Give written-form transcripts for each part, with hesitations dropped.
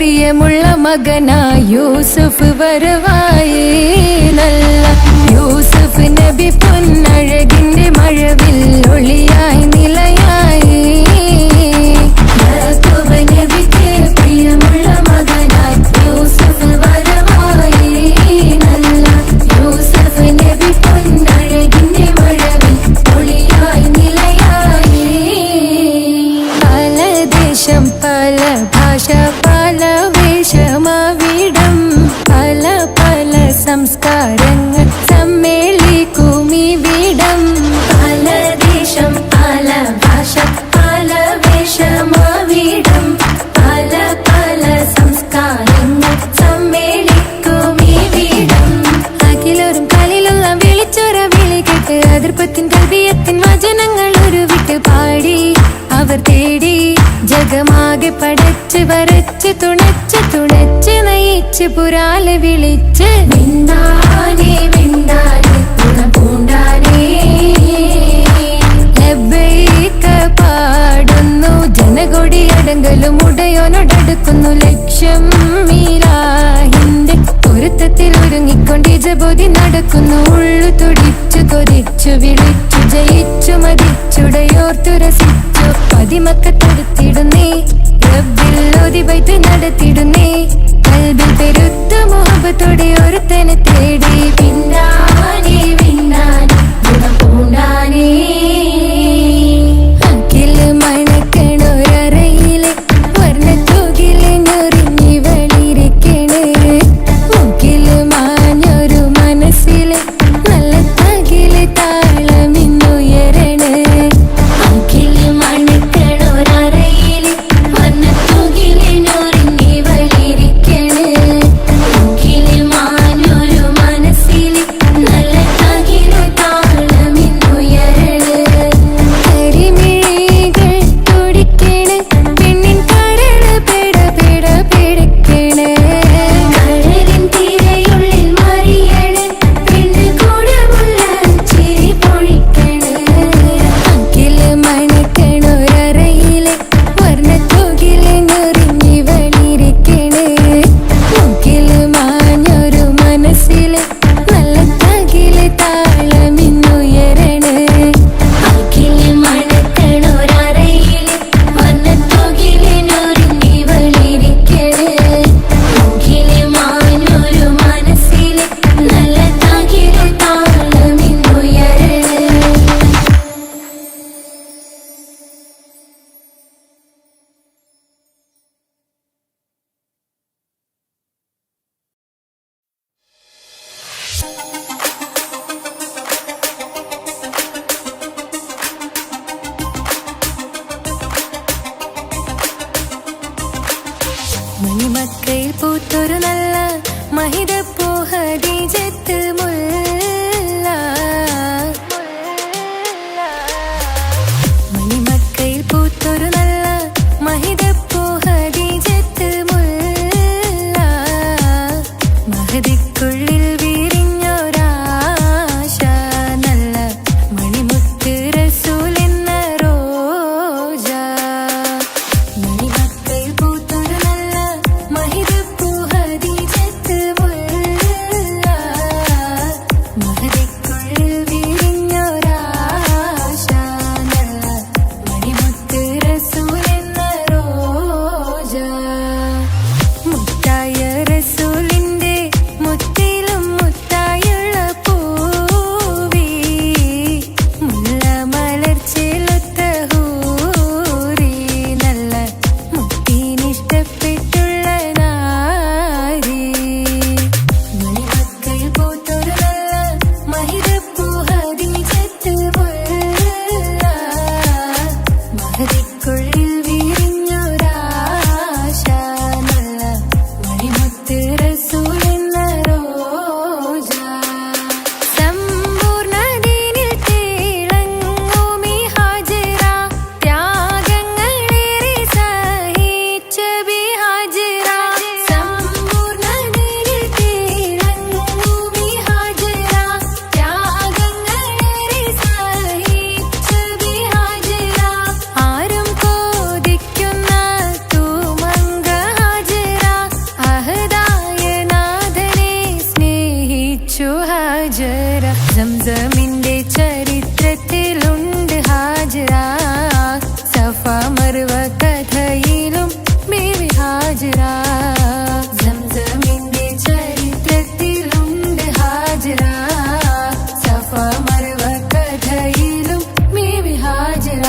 പ്രിയമുള്ള മകനായി യൂസുഫ് വരവായി. നല്ല യൂസുഫ് നബി പൊന്നഴകിന്റെ മഴവിൽ ഒളിയായി നിലയായി. യാക്കൂബ് നബിക്ക് പ്രിയമുള്ള മകനായി യൂസുഫ് വരവായി. നല്ല യൂസുഫ് നബി പൊന്നഴകിന്റെ മഴവിൽ ഒളിയായി നിലയായി. പല ദേശം പല ഭാഷ പല വേഷമാവിടം പല പല സംസ്കാരങ്ങൾ സമ്മേളിക്കുമിവിടം. പല ദേശം പല ഭാഷ പല വേഷമാവിടം പല പല സംസ്കാരങ്ങൾ സമ്മേളിക്കുമിവിടം. അഖിലോരും കളിലുള്ള വിളിച്ചൊര വിളി കേട്ട് അതിർപ്പത്തിൻ കൽവിയത്തിൻ വചനങ്ങൾ ഉരുവിട്ട് പാടി അവർ തേടി. ജഗമാകെ പടച്ച് വരച്ച് തുണച്ച് തുണച്ച് നയിച്ച് പുരാലെ വിളിച്ച് വിണ്ണാനേ വിണ്ണാനേ പൂണ്ടാനേ ലബ്ബൈക പാടുന്നു. ജനകൊടി അടങ്കലും ഉടയോനോടടുക്കുന്നു. ലക്ഷ്യം മീലാഹിന്റെ പൊരുത്തത്തിൽ ഒരുങ്ങിക്കൊണ്ട് ജബോധി നടക്കുന്നു. ഉള്ളു തുടിച്ചു കൊതിച്ചു വിളിച്ചു ജയിച്ചു മതിച്ചുടയോർത്തു രസിച്ചു പതിമക്കത്തെടുത്തിടുന്നേ. റബ്ബിൽ ഓതി ബൈത്ത് നടത്തിടുന്നേ. കൽബിൽ പെരുത്ത മുഹബത്തോടെ ഒരുത്തനെ തേടി. പിന്നാനേ പിന്നാനേ ഗുണപൂണ്ടാനേ. അഖില് മണക്കണൊരറയിലെ വർണ്ണത്തൂകില് ഞൊറിഞ്ഞി വളിരിക്കണ്. മുക്കില് മാഞ്ഞൊരു മനസ്സിലെ നല്ല തകില് താളമിന്നുയരണ. അഖില് മണക്കണൊരറയിലെ വർണ്ണത്തൂകില് ഞൊറിഞ്ഞി വളിരിക്കണ്. മുക്കില് മാഞ്ഞൊരു മനസ്സിലെ നല്ല തകില് താളമിന്നുയരണ. കരിമിഴികൾ തുടിക്കണ് പെണ്ണിൻ കരള് പെട പെട പെടക്കണ്. കടലിൻ തിരയുള്ളിൽ മറിയണ് പെണ്ണ് കൂടമുള്ള ചിരി പൊഴിക്കണ്. അഖില് മണക്കണൊരറയിലെ വർണ്ണത്തൂകില് ഞൊറിഞ്ഞി വളിരിക്കണ്. മുക്കില് മാഞ്ഞൊരു മനസ്സിലെ നല്ല തകില് താളമിന്നുയരണ. അഖില് മണക്കണൊരറയിലെ വർണ്ണത്തൂകില് ഞൊറിഞ്ഞി വളിരിക്കണ്. മുക്കില് മാഞ്ഞൊരു മനസ്സിലെ നല്ല തകില് താളമിന്നുയരണ. മണിമക്കയിൽ പൂത്തൊരു നല്ല മഹിതപ്പൂ ഹദീജത്ത് മുല്ല. മണിമക്കയിൽ പൂത്തൊരു നല്ല മഹിതപ്പൂ ഹദീജത്ത് മുല്ല. മഹദിക്കുള്ളിൽ വിരിഞ്ഞൊരാശ നല്ല മണിമുത്ത് റസൂലെന്ന റോജ. മണിമക്കയിൽ പൂത്തൊരു നല്ല മഹിതപ്പൂ ഹദീജത്ത് മുല്ല. മഹദിക്കുള്ളിൽ വിരിഞ്ഞൊരാശ നല്ല മണിമുത്ത് റസൂലെന്ന റോജ. മുത്തായ റസൂലിന്റെ മുത്തിലും മുത്തായ ഹാജറ സംസമിന്റെ ചരിത്രത്തിലുണ്ട് ഹാജറ സഫ മർവ കഥയിലും ബീവി ഹാജറ സംസമിന്റെ ചരിത്രത്തിലുണ്ട് ഹാജറ സഫ മർവ കഥയിലും ബീവി ഹാജറ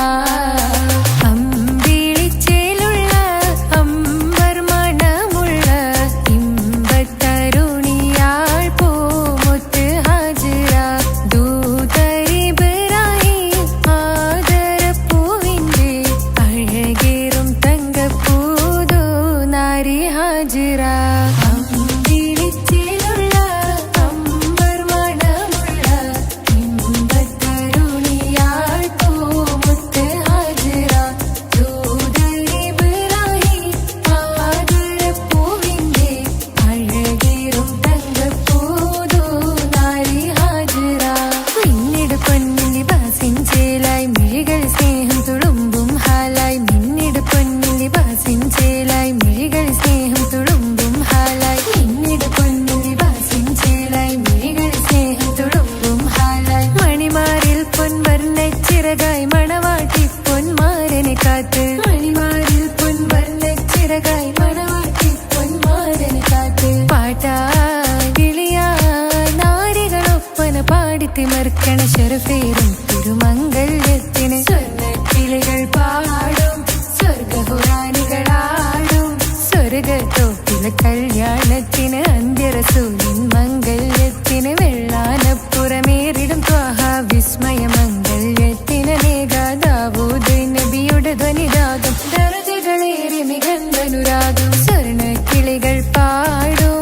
തിമർക്കണ ശരഫേറും തിരുമംഗല്യത്തിന് സ്വർണ്ണക്കിളികൾ പാടും സ്വർഗഹുറാനികളാടും സ്വർഗത്തോപ്പിലെ കല്യാണത്തിന് അന്ത്യറസൂലിൻ മംഗല്യത്തിന് വെള്ളാനപ്പുറമേറിടും ത്വാഹ വിസ്മയ മംഗല്യത്തിന് ദാവൂദ് നബിയുടെ ധ്വനിരാഗം ദരജകളേറി മികന്ധനുരാഗം സ്വർണ്ണക്കിളികൾ പാടും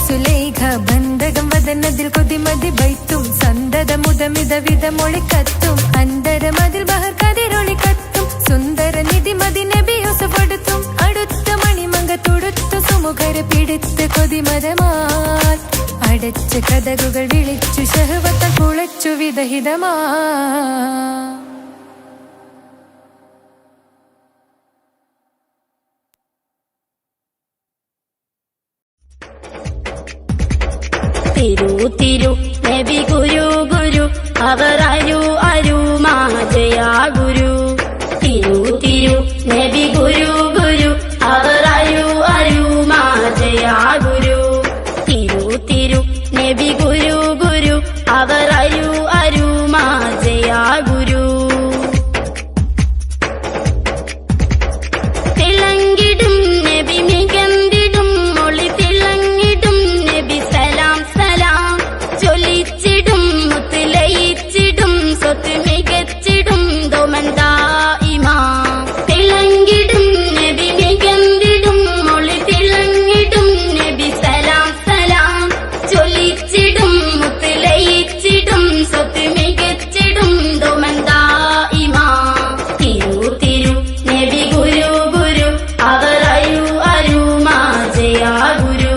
സുലൈഖ ബന്ധകം വദനതിൽ കൊതിമതി ബൈത്തും സന്തത മുതമിത വിധമൊളി കത്തും അന്തരമതിൽ ബഹർ കതിരൊളി കത്തും സുന്ദര നിധി മതി നബി യൂസഫെടുത്തും അടുത്ത മണിമങ്ക തൊടുത്തു സുമുഖര് പിടിത്ത് കൊതിമതമാൽ അടച്ച കഥകുകൾ വിളിച്ചു ശഹവത്ത കുളച്ചു വിദഹിതമാ തിരു തിരു നബി ഗുരു ഗുരു അവർ അരു മാജയാ ഗുരു തിരു തിരു നബി ഗുരു ഗുരു അവർ അരു മാജയാ ഗുരു തിരു തിരു നബി ഗുരു ഗുരു അവർ അരു മാജയാ ഗുരു തിളങ്ങിടും നബി മികന്തിടും മൊളി തിളങ്ങിടും നബി സലാം ചൊല്ലിച്ചിടും മുത്തുലയിച്ചിടും സ്വത്ത് മികച്ചിടും ദോമന്തായിമാ തിളങ്ങിടും നബി മികന്തിടും മൊളി തിളങ്ങിടും നബി സലാം ചൊല്ലിച്ചിടും മുത്തുലയിച്ചിടും സ്വത്ത് മികച്ചിടും ദോമന്തായിമാ തിരു തിരു നബി ഗുരു ഗുരു അവർ അരു മാജയാ ഗുരു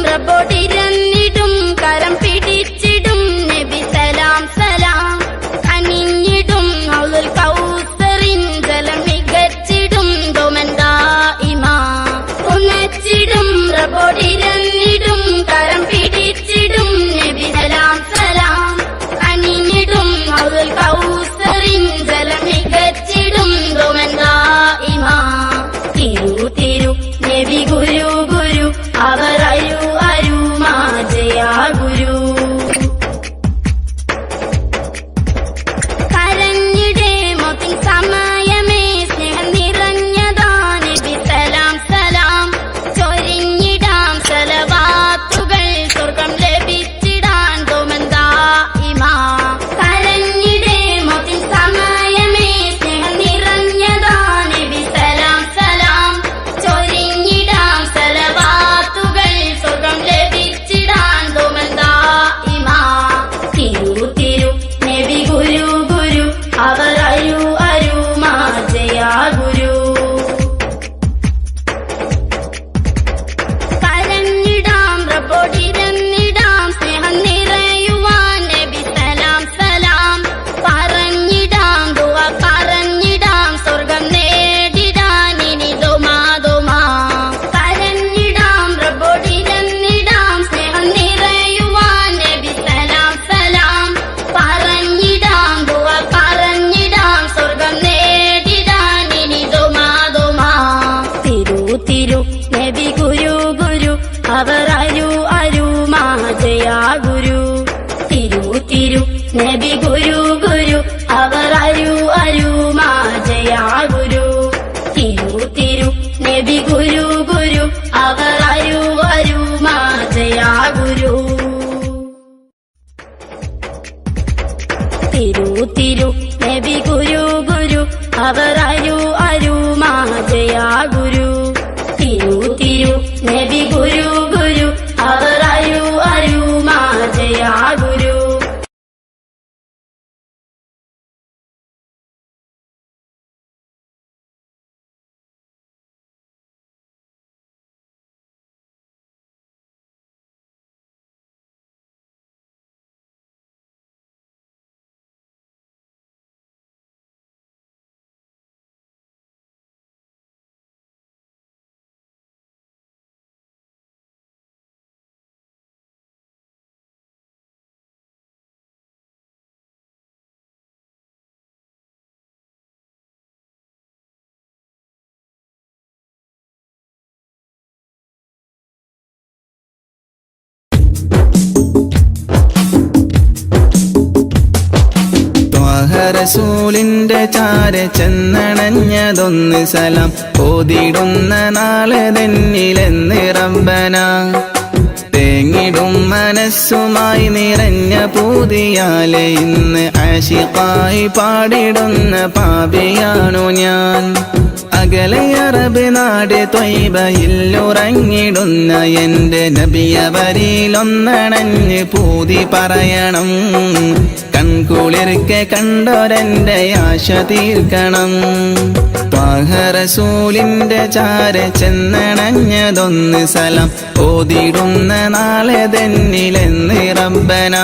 റബ്ബോടിരന്നിടും കരം പിടിച്ചിടും നബി സലാം അനിഞ്ഞിടും ഔലുൽ കൗസറിൻ ജലം മികച്ചിടും ദോമന്തായിമാ ഉന്നച്ചിടും റബ്ബോടിരന്നിടും കരം പിടിച്ചിടും നബി സലാം അനിഞ്ഞിടും ഔലുൽ കൗസറിൻ ജലം മികച്ചിടും ദോമന്തായിമാ തിരു തിരു നബി ഗുരു ഗുരു അവർ അരു അവരരു അരുമാജയാ ഗുരു തിരു തിരു നബി ഗുരു ഗുരു അവരരു അരുമാജയാ ഗുരു. റസൂലിന്റെ ചാര ചെന്നണഞ്ഞതൊന്ന് സലാം ഓതിടുന്ന നാളെ തന്നിലെന്ന് റബ്ബന. തേങ്ങിടും മനസ്സുമായി നിറഞ്ഞ പൂതിയാലെ ഇന്ന് ആശിഖായി പാടിടുന്ന പാപിയാണു ഞാൻ. അകലെ അറബ് നാട് ത്വയ്ബയിലുറങ്ങിടുന്ന എന്റെ നബിയവരിലൊന്നണഞ്ഞ് പൂതി പറയണം. കൺകുളിർക്കെ കണ്ടോരെന്റെ ആശ തീർക്കണം. ത്വാഹ റസൂലിന്റെ ചാര ചെന്നണഞ്ഞതൊന്ന് സലാം ഓതിടുന്ന നാളെ തന്നിലെന്ന് റബ്ബന.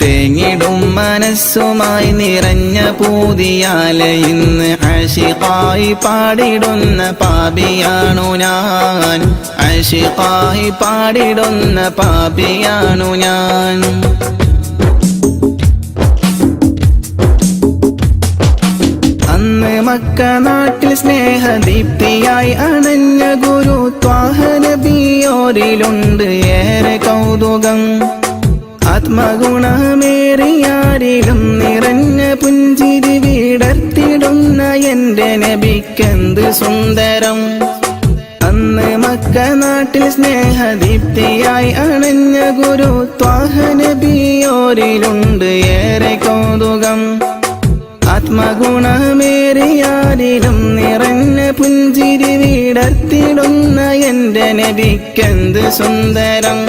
തേങ്ങിടും മനസ്സുമായി നിറഞ്ഞ പൂതിയാലെ ഇന്ന് ആശിഖായി പാടിടുന്ന പാപിയാണു ഞാൻ. ആശിഖായി പാടിടുന്ന പാപിയാണു ഞാൻ. അന്ന് മക്ക നാട്ടിൽ സ്നേഹദീപ്തിയായി അണഞ്ഞ ഗുരു ത്വാഹ നബിയോരിലുണ്ട് ഏറെ കൗതുകം. ആത്മഗുണമേറിയാരിലും നിറഞ്ഞ പുഞ്ചിരി വിടർത്തിടുന്ന എന്റെ നബിക്കെന്ത് സുന്ദരം. അന്ന് മക്ക നാട്ടിൽ സ്നേഹദീപ്തിയായി അണഞ്ഞ ഗുരു ത്വാഹ നബിയോരിലുണ്ട് ഏറെ കൗതുകം. ആത്മഗുണമേറിയാരിലും നിറഞ്ഞ പുഞ്ചിരി വിടർത്തിടുന്ന എന്റെ നബിക്കെന്ത് സുന്ദരം.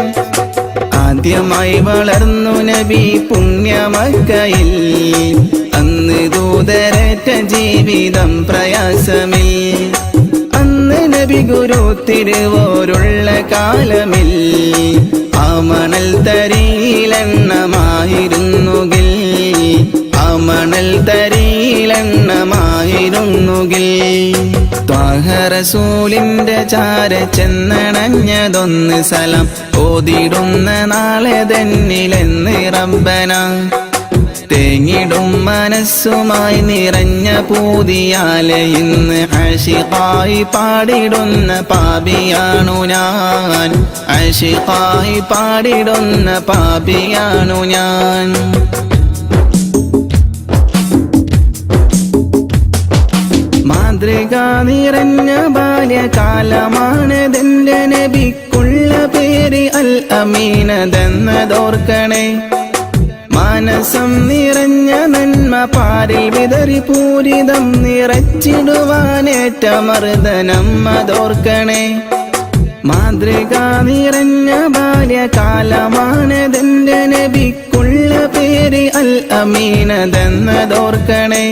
ആദ്യമായി വളർന്നു നബി പുണ്യമക്കയിൽ അന്ന് ദൂതരറ്റ ജീവിതം പ്രയാസമിൽ. അന്ന് നബി ഗുരു തിരുവോരുള്ള കാലമിൽ ആ മണൽ തരിയിലെണ്ണമായിരുന്നുകിൽ. ആ മണൽ തരിയിലെണ്ണമായിരുന്നുകിൽ. ത്വാഹ റസൂലിന്റെ ചാര ചെന്നണഞ്ഞതൊന്ന് സലാം ഓതിടുന്ന നാളെ തന്നിലെന്ന് റബ്ബന. തേങ്ങിടും മനസ്സുമായി നിറഞ്ഞ പൂതിയാലെ ഇന്ന് ആശിഖായി പാടിടുന്ന പാപിയാണു ഞാൻ. ആശിഖായി പാടിടുന്ന പാപിയാണു ഞാൻ. മാതൃക നിറഞ്ഞ ബാല്യകാലമാണതെന്റെ നബിക്കുള്ള പേര് അൽ അമീനതെന്നതോർക്കണേ. മാനസം നിറഞ്ഞ നന്മ പാരിൽ വിതറി പൂരിതം നിറച്ചിടുവാനേറ്റ മർദ്ദനം അതോർക്കണേ. മാതൃക നിറഞ്ഞ ബാല്യകാലമാണതെന്റെ നബിക്കുള്ള പേര് അൽ അമീനതെന്നതോർക്കണേ.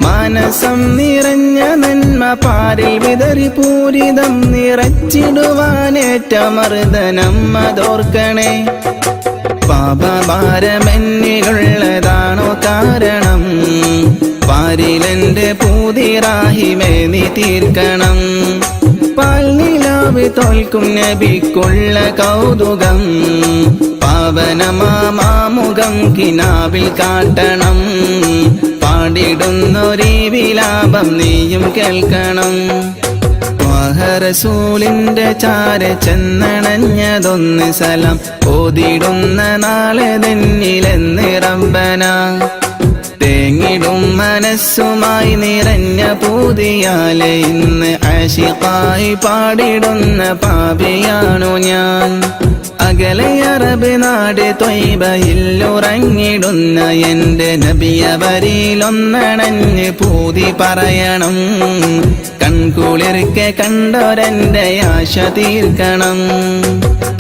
മാനസം നിറഞ്ഞ നന്മ പാരിൽ വിതറി പൂരിതം നിറച്ചിടുവാനേറ്റ മർദ്ദനം അതോർക്കണേ. പാപഭാരമെന്നിലുള്ളതാണോ കാരണം? പാരിലെന്റെ പൂതിറാഹിമേ നീ തീർക്കണം. പാൽനിലാവ് തോൽക്കും നബിക്കുള്ള കൗതുകം. പാവനമാമുഖം കിനാവിൽ കാട്ടണം. പാടിടുന്നൊരീ വിലാപം നീയും കേൾക്കണം. ത്വാഹ റസൂലിന്റെ ചാര ചെന്നണഞ്ഞതൊന്ന് സലാം ഓതിടുന്ന നാളെ തന്നിലെന്ന് റബ്ബന. തേങ്ങിടും മനസ്സുമായി നിറഞ്ഞ പൂതിയാലെ ഇന്ന് ആശിഖായി പാടിടുന്ന പാപിയാണു ഞാൻ. അകലെ അറബ് നാട് ത്വയ്ബയിലുറങ്ങിടുന്ന എന്റെ നബിയവരിലൊന്നണഞ്ഞ് പൂതി പറയണം. കൺകുളിർക്കെ കണ്ടോരെന്റെ ആശ തീർക്കണം.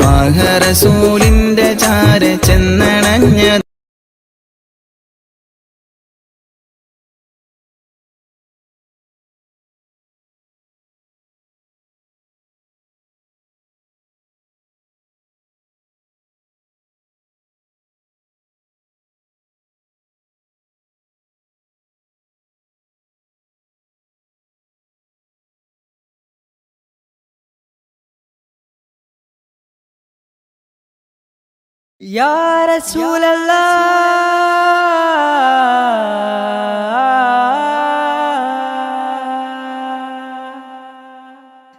ത്വാഹ റസൂലിന്റെ ചാര ചെന്നണഞ്ഞ या रसूल अल्लाह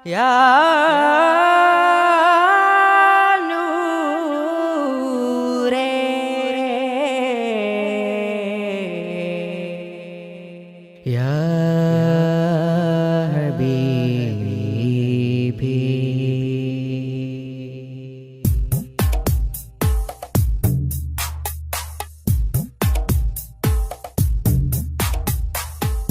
या नूरे या हबीबी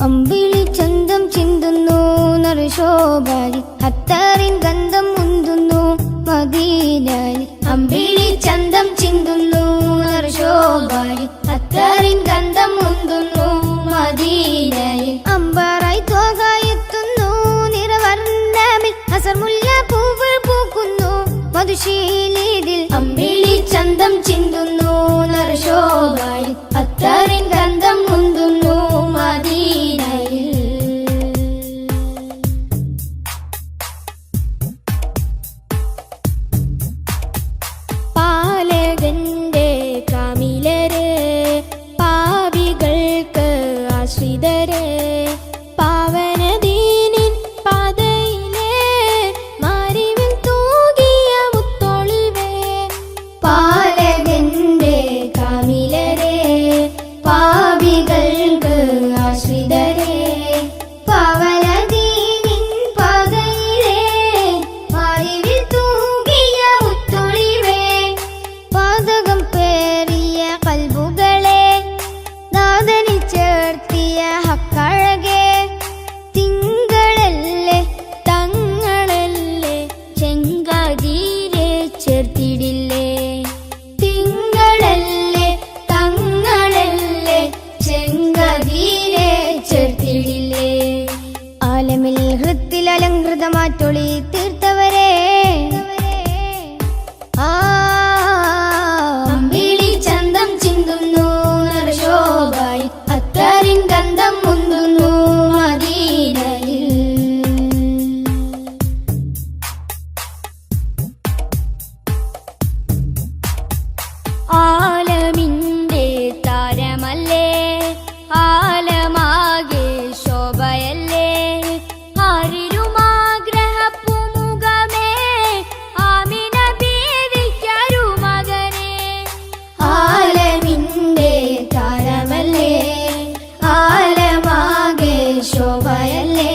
അമ്പിളി ചന്തം ചിന്തുന്നു നറുശോഭാലി അത്താറിൻ ഗന്ധം മുന്തുന്നു മദീനയിൽ. അമ്പിളി ചന്തം ചിന്തുന്നു നറുശോഭാലി അത്താറിൻ ഗന്ധം മുന്തുന്നു മദീനയിൽ. അമ്പാറായി തോകായെത്തുന്നു നിറവർണ്ണമിൽ അസർമുല്ല പൂവ് പൂക്കുന്നു മധുശീലിതിൽ. അമ്പിളി ചന്തം ചിന്തുന്നു നറുശോഭാലി അത്താറിൻ ഗന്ധം മുന്തുന്നു മദീനയിൽ. പാലകന്റെ കാമിലരെ പാപികൾക്ക് ആശ്രിതരെ പാവനദീനിൻ പാതയിലെ മാരിവിൽ തൂകിയ മുത്തൊളിവേ. പാലകന്റെ കാമിലരെ പാപികൾക്ക് ആശ്രിതരെ പാവനദീനിൻ പാതയിലെ മാരിവിൽ തൂകിയ മുത്തൊളിവേ. പാതകം പേറിയ കൽബുകളെ നാദനിൽ ചേർത്തിയ ഹക്കഴകെ തിങ്കളല്ലേ തങ്ങളല്ലേ ചെങ്കാതിരെ ചേർത്തിടില്ലേ. തിങ്കളല്ലേ തങ്ങളല്ലേ ചെങ്കാതിരെ ചേർത്തിടില്ലേ. ആലമിൽ ഹൃത്തിൽ അലങ്കൃതമാറ്റൊളി തീർത്തവരെ അമ്പിളി ചന്തം ചിന്തുന്നു നറുശോഭായി അത്താറിൻ ഗന്ധം മുന്തുന്നു മദീനയിൽ. ആലമിന്റെ താരമല്ലേ ആലമാകെ ശോഭയല്ലേ ആരിരുമാഗ്രഹപ്പുമുഖമേ ആമിന ബീവിക്കൊരു മകനെ. ആലമിന്റെ താരമല്ലേ ആലമാകെ ശോഭയല്ലേ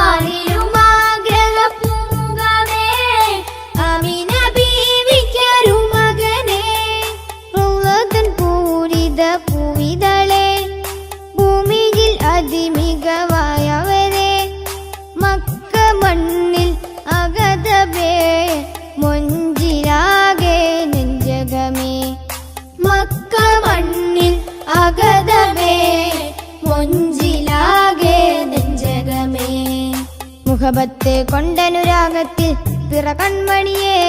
ആരിരുമാഗ്രഹപ്പുമുഖമേ ആമിന ബീവിക്കൊരു മകനെ. റൗളതൻ പൂരിത പൂവിതളെ ഭൂമിയിൽ അതിമികവായവരെ മക്ക മണ്ണിൽ അഗതവേ മൊഞ്ചിലാകെ നെഞ്ചകമേ. മക്ക മണ്ണിൽ അഗതവേ മൊഞ്ചിലാകെ നെഞ്ചകമേ. മുഖബത്ത് കൊണ്ടനുരാഗത്തിൽ പിറ കൺമണിയേ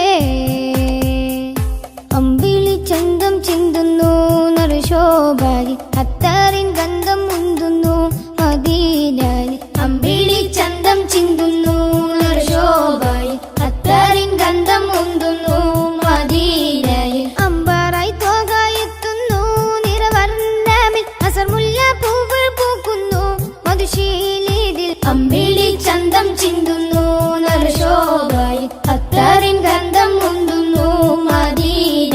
അമ്പിളി ചന്തം ചിന്തുന്നു നറുശോഭാലി അത്താറിൻ ഗന്ധം മുന്തുന്നു മദീനയിൽ. അമ്പിളി ചന്തം ചിന്തുന്നു നറുശോഭാലി അത്താറിൻ ഗന്ധം മുന്തുന്നു മദീനയിൽ. അമ്പാറായി തോകായെത്തുന്നു നിറവർണ്ണമിൽ അസർമുല്ല പൂവ് പൂക്കുന്നു മധുശീലിതിൽ. അമ്പിളി ചന്തം ചിന്തുന്നു നറുശോഭായി അത്താറിൻ ഗന്ധം മുന്തുന്നു മദീനയിൽ.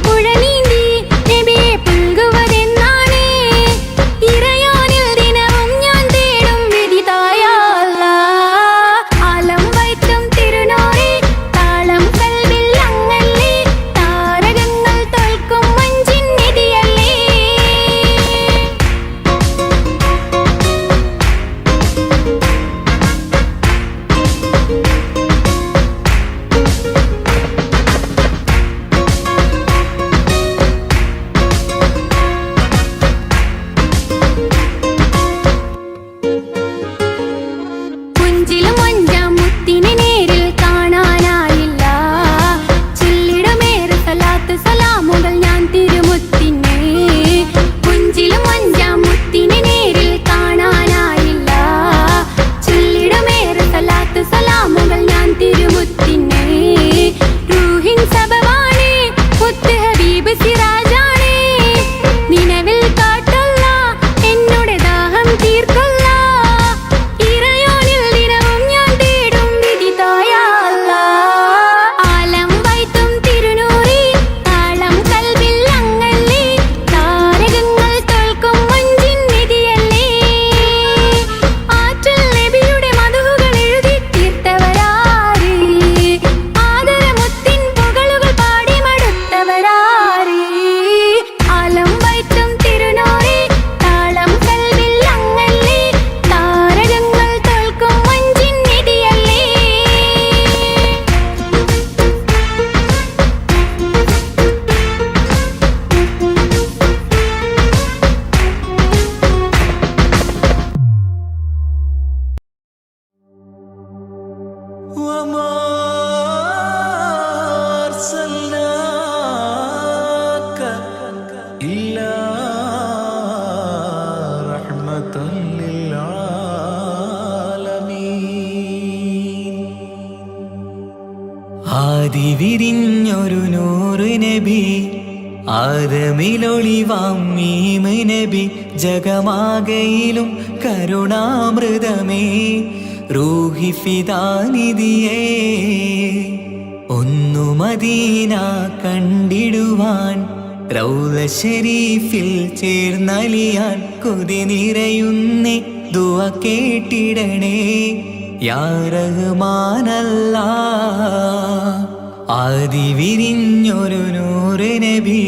പുഴ നീന്തി നബിയെ പുൽകുവതെന്നാണ് ഇറയോനിൽ ദിനവും ഞാൻ തേടും വിധിതായ അല്ലാഹ്. ആലം വൈത്തും തിരുനൂറേ താളം കൽവിൽ അങ്ങല്ലേ താരകങ്ങൾ തോൽക്കും മഞ്ചിൻ നിധിയല്ലേ. പുഞ്ചിലും അഞ്ചാം മുത്തിനെ നേരിൽ കാണാനായില്ല ചൊല്ലിടുമേറെ സലാത്ത് സലാമുകൾ ഞാൻ തിരുമുത്തിനെ. പുഞ്ചിലും അഞ്ചാം മുത്തിനെ നേരിൽ കാണാനായില്ല ചൊല്ലിടുമേറെ സലാത്ത് സലാമുകൾ ഞാൻ തിരുമുത്തിനെ. റൂഹിൻ സബവാണ് മുത്ത് ഹബീബ് സിറാജാണ് നിലവിൽ കാട്ടല്ല എന്നോട് ദാഹം തീർക്കല്ല ഇറയോനിൽ ദിനവും ഞാൻ തേടും വിധിതായ അല്ലാഹ്. ആലം വൈത്തും തിരുനൂറേ താളം കൽവിൽ അങ്ങല്ലേ താരകങ്ങൾ തോൽക്കും മഞ്ചിൻ നിധിയല്ലേ. ആറ്റൽ നബിയുടെ മധുഹുകൾ എഴുതി തീർത്തവരാര് ആദരമുത്തിൻ പുകളുകൾ പാടി മടുത്തവരാര്. ആലം വൈത്തും തിരുനൂറേ താളം കൽവിൽ അങ്ങല്ലേ താരകങ്ങൾ തോൽക്കും മഞ്ചിൻ നിധിയല്ലേ. وما أرسلناك إلا رحمة للعالمين. ആദി വിരിഞ്ഞൊരു നൂറ് നബി ആദമിലൊളിവാം മീമ് നബി ജഗമാകയിലും കരുണാമൃതമേ റൂഹി ഫിദാനിധിയേ. ഒന്നു മദീന കണ്ടിടുവാൻ റൗള ഷരീഫിൽ ചേർന്നലിയാൻ കൊതി നിറയുന്നേ ദുആ കേട്ടിടണേ യാ റഹ്മാനല്ലാഹ്. ആദി വിരിഞ്ഞൊരു നൂറ് നബി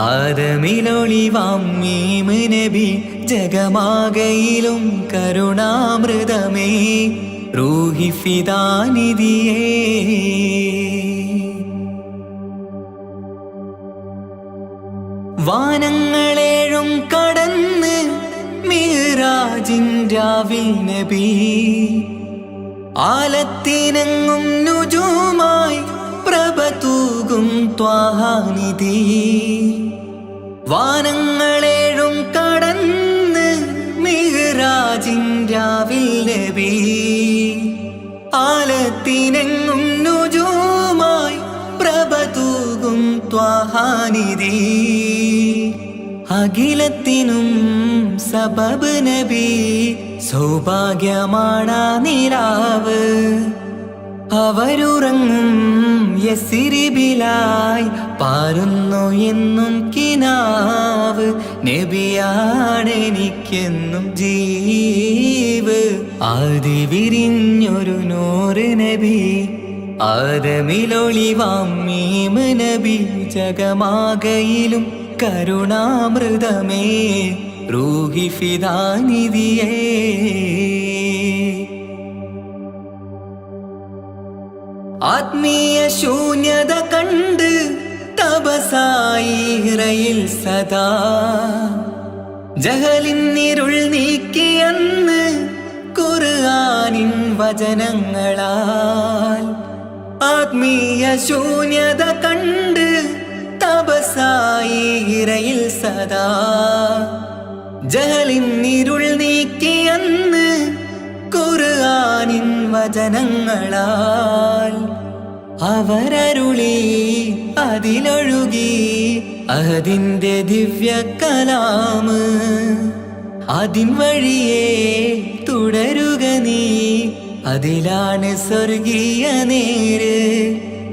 ആദമിലൊളിവാം മീമ് നബി ജഗമാകയിലും കരുണാമൃതമേ റൂഹി ഫിദാനിധിയേ. വാനങ്ങളേഴും കടന്ന് മിഹ്റാജിൻ രാവിൽ നബി ആലത്തിനങ്ങും നുജൂമായി പ്രഭ തൂകും ത്വാഹാനിധി. വാനങ്ങളേഴും കടന്ന് മിഹ്റാജിൻ രാവിൽ നബി ആലത്തിനെങ്ങും നുജൂമായി പ്രഭ തൂകും ത്വാഹാനിധി. അഖിലത്തിനും സബബ് നബി സൗഭാഗ്യമാണാ നിലാവ്. അവരുറങ്ങും യസിരിബിലായി പാരുന്നു എന്നും കിനാവ്. നബിയാണെനിക്കെന്നും ജീവ്. ആദി വിരിഞ്ഞൊരു നൂറ് നബി ആദമിലൊളിവാം മീമ് നബി ജഗമാകയിലും കരുണാമൃതമേ റൂഹി ഫിദാനിധിയേ. ആത്മീയ ശൂന്യത കണ്ട് തപസായി ഇറയിൽ സദാ ജഹലിന്നിരുൾ നീക്കിയന്ന് ഖുർആനിൻ വചനങ്ങളാൽ. ആത്മീയ ശൂന്യത കണ്ട് തപസായി ഇറയിൽ സദാ ജഹലിന്നിരുൾ നീക്കിയന്ന് ഖുർആനിൻ വചനങ്ങളാൽ. അവരരുളി അതിലൊഴുകി അതിന്റെ ദിവ്യ കലാമ്. അതിൻ വഴിയേ തുടരുക നീ അതിലാണ് സ്വർഗീയ നേര്.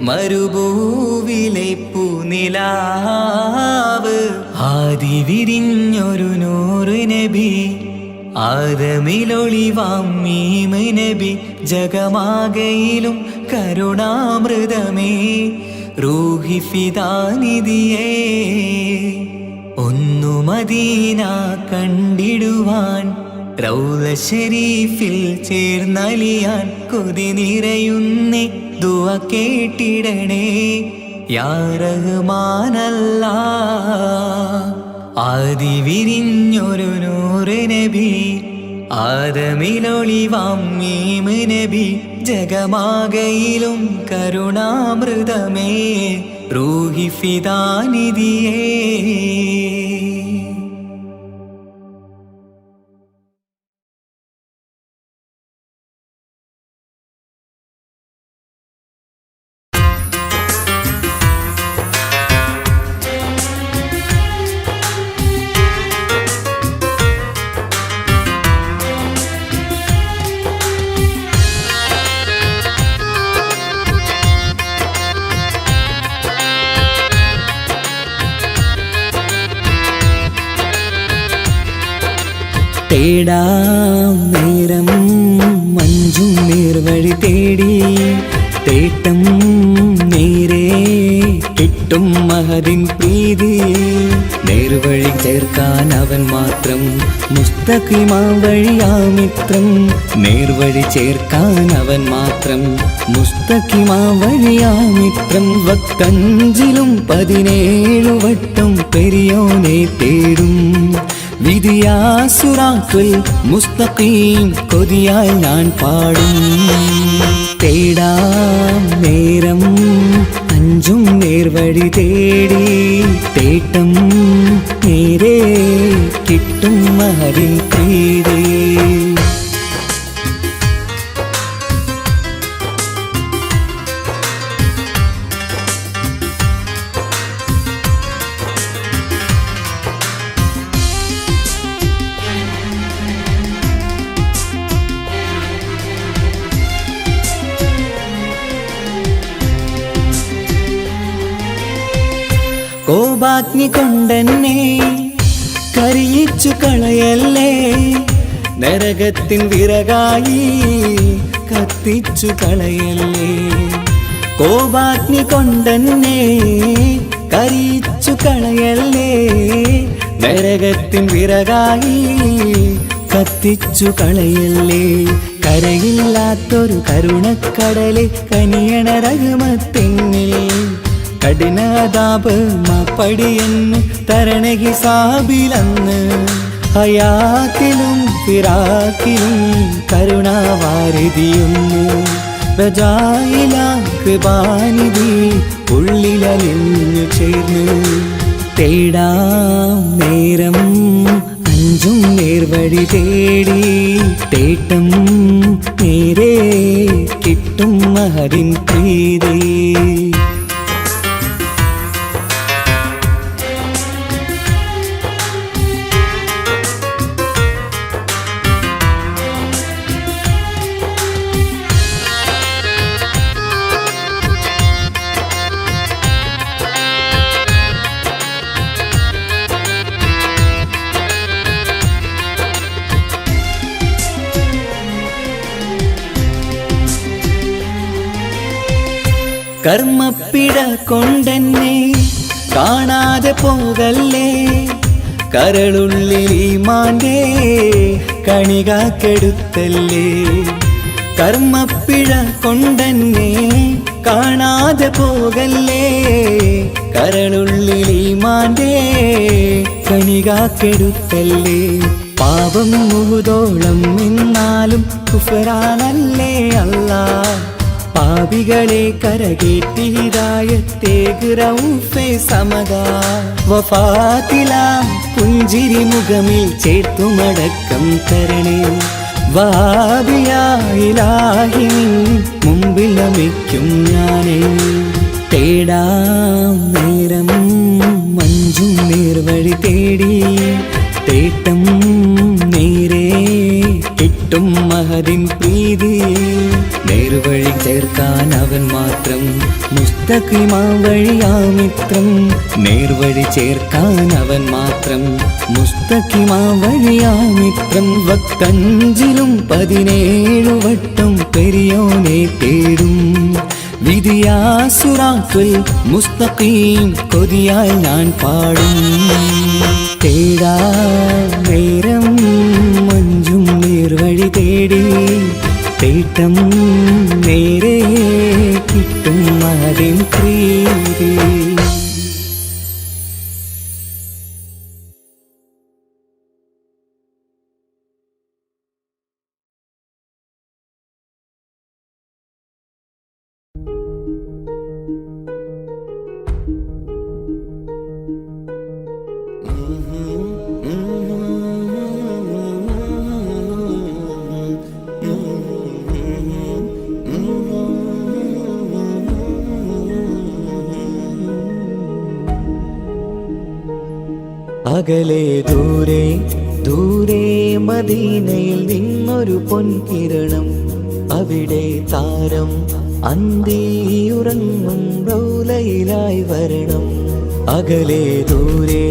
മരുഭൂവിലെ പൂനിലാവ് ആദി വിരിഞ്ഞൊരു നൂറ് നബി ആദമിലൊളിവാം മീമ് നബി ജഗമാകയിലും കരുണാമൃതമേ റൂഹി ഫിദാനിധിയേ ഒന്നു മദീന കണ്ടിടുവാൻ റൗള ശരീഫിൽ ചേർന്നലിയാൻ കൊതി നിറയുന്നേ ദുആ കേട്ടിടണേ യാ റഹ്മാനല്ലാ ആദി വിരിഞ്ഞൊരു നൂറ് നബി ആദമിലൊളിവാം മീമ് നബി ജഗമാകയിലും കരുണാമൃതമേ റൂഹി ഫിദാനിധിയേ തേടാം നേരം മഞ്ചും നേർവഴി തേടി തേട്ടം നേരെ കിട്ടും മഹദിൻ പ്രീതി നേർവഴി ചേർക്കാൻ അവൻ മാത്രം മുസ്തഖിമാ വഴിയാമിത്രം നേർവഴി ചേർക്കാൻ അവൻ മാത്രം മുസ്തഖിമാ വഴിയാമിത്രം വക്കഞ്ചിലും 17 വട്ടം പെരിയോനെ തേടും വിധിയാസുറാത്തുൽ മുസ്തഖീം കൊതിയായി ഞാൻ പാടും തേടാം നേരം അഞ്ചും നേർവഴി തേടി തേട്ടം നേരെ കിട്ടും മഹദിൻ പ്രീതി കോപാഗ്നി കൊണ്ടെന്നെ കരിയിച്ചു കളയല്ലേ നരകത്തിൻ വിറകായി കത്തിച്ചു കളയല്ലേ കോപാഗ്നി കൊണ്ടെന്നെ കരിയിച്ചു കളയല്ലേ നരകത്തിൻ വിറകായി കത്തിച്ചു കളയല്ലേ കരയില്ലാത്തൊരു കരുണക്കടലെ കനിയണ റഹ്മത്തിന്നിൽ കഠിനതാപ് മാപ്പടിയെന്ന് തരണ ഹിസാബിലന്ന് ഹയാത്തിലും ഫിറാക്കിലും കരുണാവാരിതിയൊന്നു പ്രജായില കൃപാനിധി ഉള്ളിലലിഞ്ഞു ചേർന്ന് തേടാം നേരം അഞ്ചും നേർവഴി തേടി തേട്ടം നേരെ കിട്ടും മഹദിൻ പ്രീതി കർമ്മപ്പിട കൊണ്ടെന്നെ കാണാതെ പോകല്ലേ കരളുള്ളിൽ ഈമാന്റെ കണികാക്കെടുത്തല്ലേ കർമ്മപ്പിഴ കൊണ്ടെന്നെ കാണാതെ പോകല്ലേ കരളുള്ളിൽ ഈമാന്റെ കണികാക്കെടുത്തല്ലേ പാപം മുഹുദോളം നിന്നാലും കുഫറാനല്ലേ അല്ലാ പാപികളെ കരകേറ്റി ഹിദായത്തേക് റൗഫേ സമദാ വഫാത്തില പുഞ്ചിരി മുഖമിൽ ചേർത്തുമടക്കം തരണേ വാബിയായിലാഹി മുമ്പിൽ നമിക്കും ഞാനേ തേടാം നേരം മഞ്ചും നേർവഴി തേടി തേട്ടം നേരെ കിട്ടും മഹദിൻ പ്രീതി നേർവഴി ചേർക്കാൻ അവൻ മാത്രം മുസ്തഖിമാ വഴിയാമിത്രം, നേർവഴി ചേർക്കാൻ അവൻ മാത്രം. മുസ്തഖിമാ വഴിയാമിത്രം, വക്കഞ്ചിലും 17 വട്ടം പെരിയോനെ തേടും. വിധിയാ സിറാത്തുൽ മുസ്തഖീം കൊതിയാൽ ഞാൻ പാടും. തേടാ നേരം മഞ്ചും നേർവഴി തേടി, തേട്ടം നേരെ കിട്ടും അതിൻ പ്രീതി. അകലെ ദൂരെ ദൂരെ മദീനയിൽ നിന്നൊരു പൊൻകിരണം, അവിടെ താരം അന്തിയുറങ്ങും റൗലയിലായി വരണം. അകലെ ദൂരെ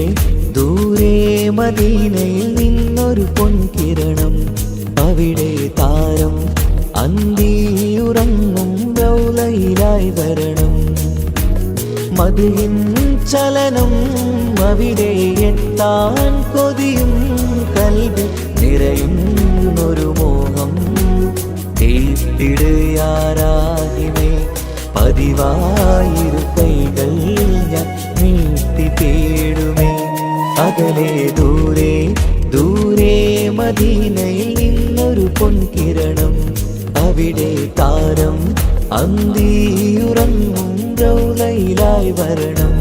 ദൂരെ മദീനയിൽ നിന്നൊരു പൊൻകിരണം, അവിടെ താരം അന്തിയുറങ്ങും റൗലയിലായി വരണം. മദിഹിൻ ചലനം അവിടെ എത്താൻ കൊതിയും, കൽബിൽ നിറയുന്നൊരു മോഹം. തീർത്തിടുയാരാഹിമേ പതിവായിരു കൈകൾ ഞാൻ നീട്ടി തേടുമേ. അകലെ ദൂരെ ദൂരെ മദീനയിൽ നിന്നൊരു പൊൻകിരണം, അവിടെ താരം അന്തിയുറങ്ങും റൗലയിലായി വരണം.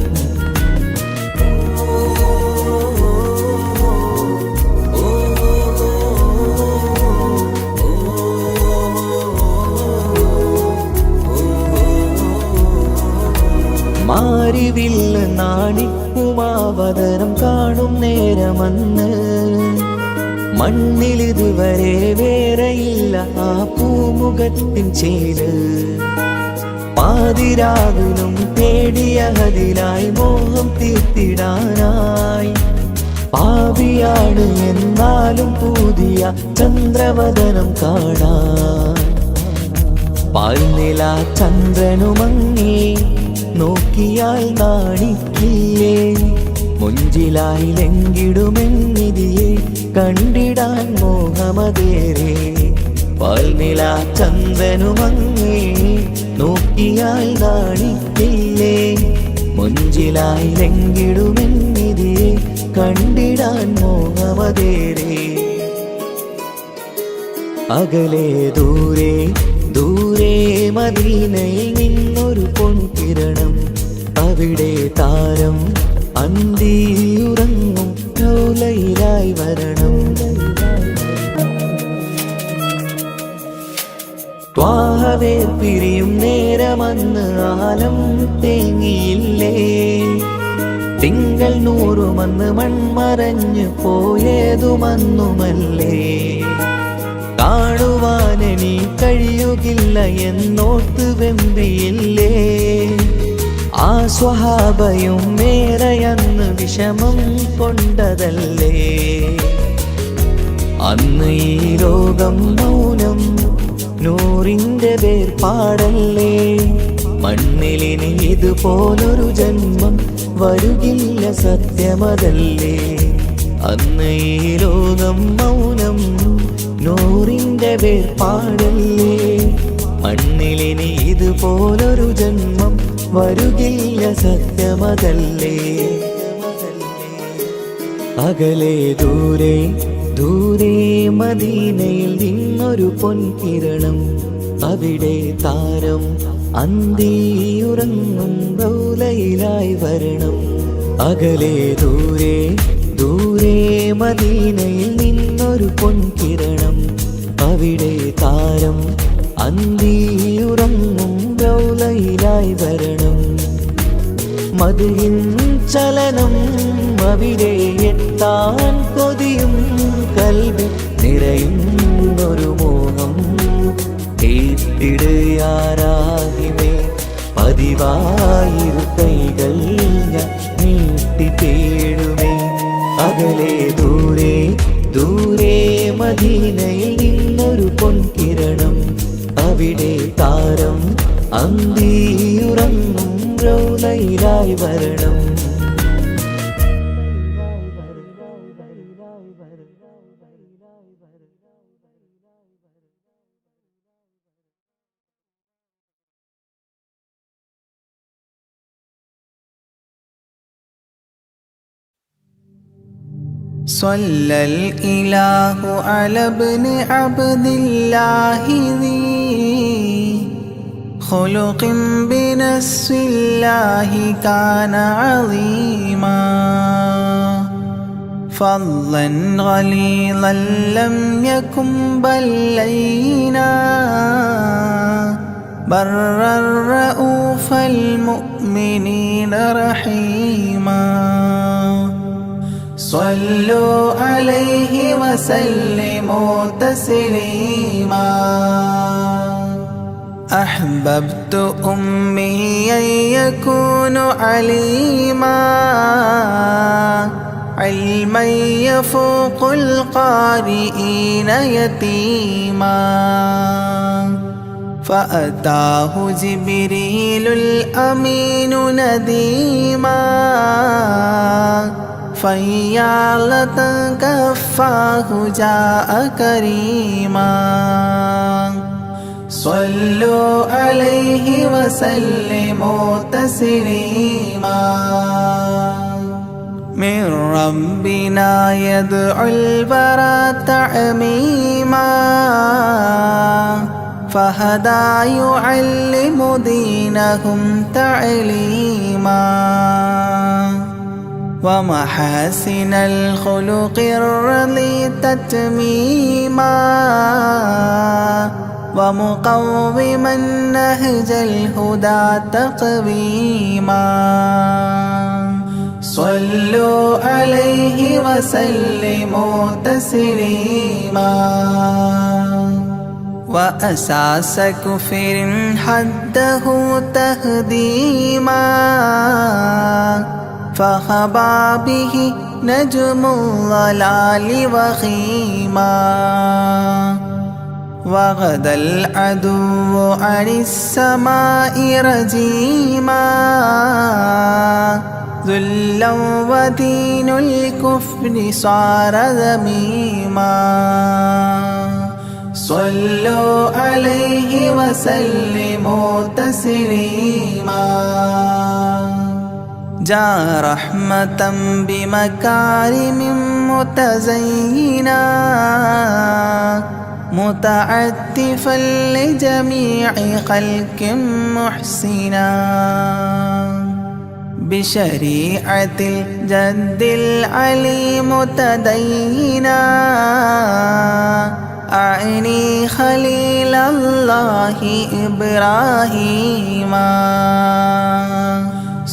മാരിവില്ല നാണിക്കുമാവതരം കാണും നേരമന്ന്, മണ്ണിലിതുവരെ വേറെയില്ല ആ പൂമുഖത്തിൻ ചേര്. പാതിരാവിലും തേടിയ ഹദിലായി മോഹം തീർത്തിടാനായി, പാവിയാണ് എന്നാലും പുതിയ ചന്ദ്രവദനം കാണാൻ. പാൽനില ചന്ദ്രനുമങ്ങി നോക്കിയാൽ നാണിക്കില്ലേ, മുഞ്ചിലായി ലംഘിടുമെന്നിതിയെ കണ്ടിടാൻ മോഹമതേരെ. പാൽനില ചന്ദ്രനുമങ്ങി നോക്കിയാൽ നാണിക്കില്ലേ, മുഞ്ചിലായി ലംഘിടുമെന്നിതിയെ കണ്ടിടാൻ മോഹമതേരെ. അകലെ ദൂരെ ദൂരെ മദീനയിൽ നിന്നൊരു പൊൻകിരണം, അവിടെ താരം അന്തിയുറങ്ങും റൗലയിലായി വരണം. ത്വാഹവേ പിരിയും നേരമന്ന് ആലം തേങ്ങിയില്ലേ, തിങ്കൾ നൂറുമന്ന് മൺമറഞ്ഞു പോയതുമന്നുമല്ലേ. കാണുവാനെനി കഴിയുകില്ല എന്നോർത്ത് വെമ്പിയില്ലേ, ആ സ്വഹാബയും മേറയന്ന് വിഷമം കൊണ്ടതല്ലേ. അന്ന് ഈ ലോകം മൗനം, നൂറിന്റെ വേർപാടല്ലേ. മണ്ണിലിനി ഇതുപോലൊരു ജന്മം വരുകില്ല സത്യമതല്ലേ. അന്ന് ഈ ലോകം മൗനം, നൂറിന്റെ വേർപാടല്ലേ. മണ്ണിലിനി ഇതുപോലൊരു ജന്മം വരുകില്ല സത്യമതല്ലേ. അകലെ ദൂരെ ദൂരെ മദീനയിൽ നിന്നൊരു പൊൻകിരണം, അവിടെ താരം അന്തിയുറങ്ങും റൗലയിലായി വരണം. അകലെ ദൂരെ ദൂരെ മദീനയിൽ നിന്നൊരു പൊൻകിരണം, അവിടെ താരം അന്തിയുറങ്ങും റൗലയിലായി വരണം. മദിഹിൻ ചലനം അവിടെ എത്താൻ കൊതിയും, കൽബിൽ നിറയുന്നൊരു മോഹം. തീർത്തിടുയാരാഹിമേ പതിവ് പതിവായിരു കൈകൾ ഞാൻ നീട്ടി തേടുമേ. അകലെ ദൂരെ ദൂരെ മദീനയിൽ നിന്നൊരു പൊൻകിരണം, അവിടെ താരം അന്തിയുറങ്ങും റൗളയിലായി വരണം. صلى الإله على ابن عبد الله ذي خلق بنص الله كان عظيما، فضلا غليظا لم يكن بل لينا، برا رؤوف المؤمنين رحيما. صلوا عليه وسلموا تسليما. أحببت أمي أن يكون عليما، علما يفوق القارئين يتيما، فأتاه جبريل الأمين نديما، فيالة كفاه جاء كريما. صلوا عليه وسلموا تسليما. من ربنا يدعو البرى تعميما، فهدى يعلم دينهم تعليما، ومحاسن الخلق الرضي تتميما، ومقوما نهج الهدى تقويما. صلوا عليه وسلموا تسليما. وأساس كفر حده تهديما، فخبا به نجم الضلال وخيما، وغدا العدو عن السماء رجيما، ذلا ودين الكفر صار ذميما. صلوا عليه وسلموا تسليما. جاء رحمة بمكارم متزينا، متعتفا لجميع خلق محسنا، بشريعة الجد العلي متدينا، أعني خليل الله إبراهيما.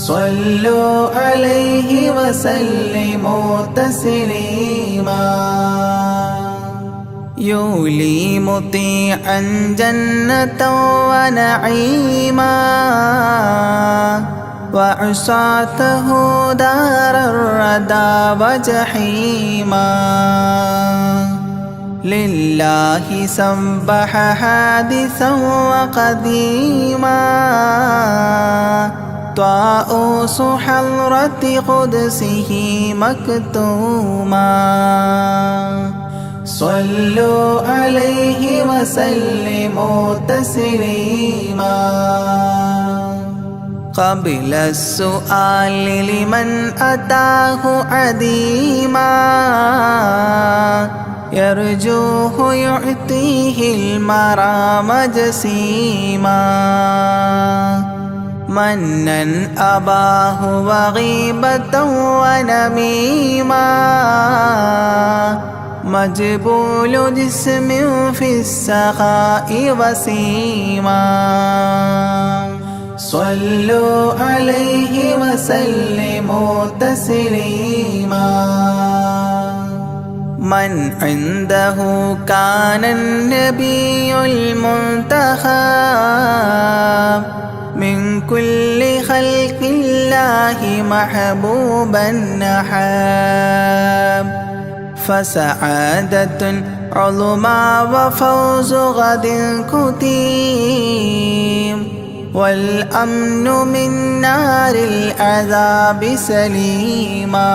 صلوا عليه وسلموا تسليما. يولي مطيعا جنة ونعيما، وعصاته دار الردى وجحيما، لله سبح حادثا وقديما، طاؤوس حضرة قدسه مكتوما. صلوا عليه وسلموا تسليما. قبل السؤال لمن أتاه عديما، يرجوه يعطيه المرام جسيما، منا أباه وغيبة ونميما، مجبول جسم في السخاء وسيما. صلوا عليه وسلموا تسليما. من عنده كان النبي المنتخب، من كل خلق الله محبوبا نحاب فسعادة عظمى وفوز غد كتيم والأمن من نار العذاب سليما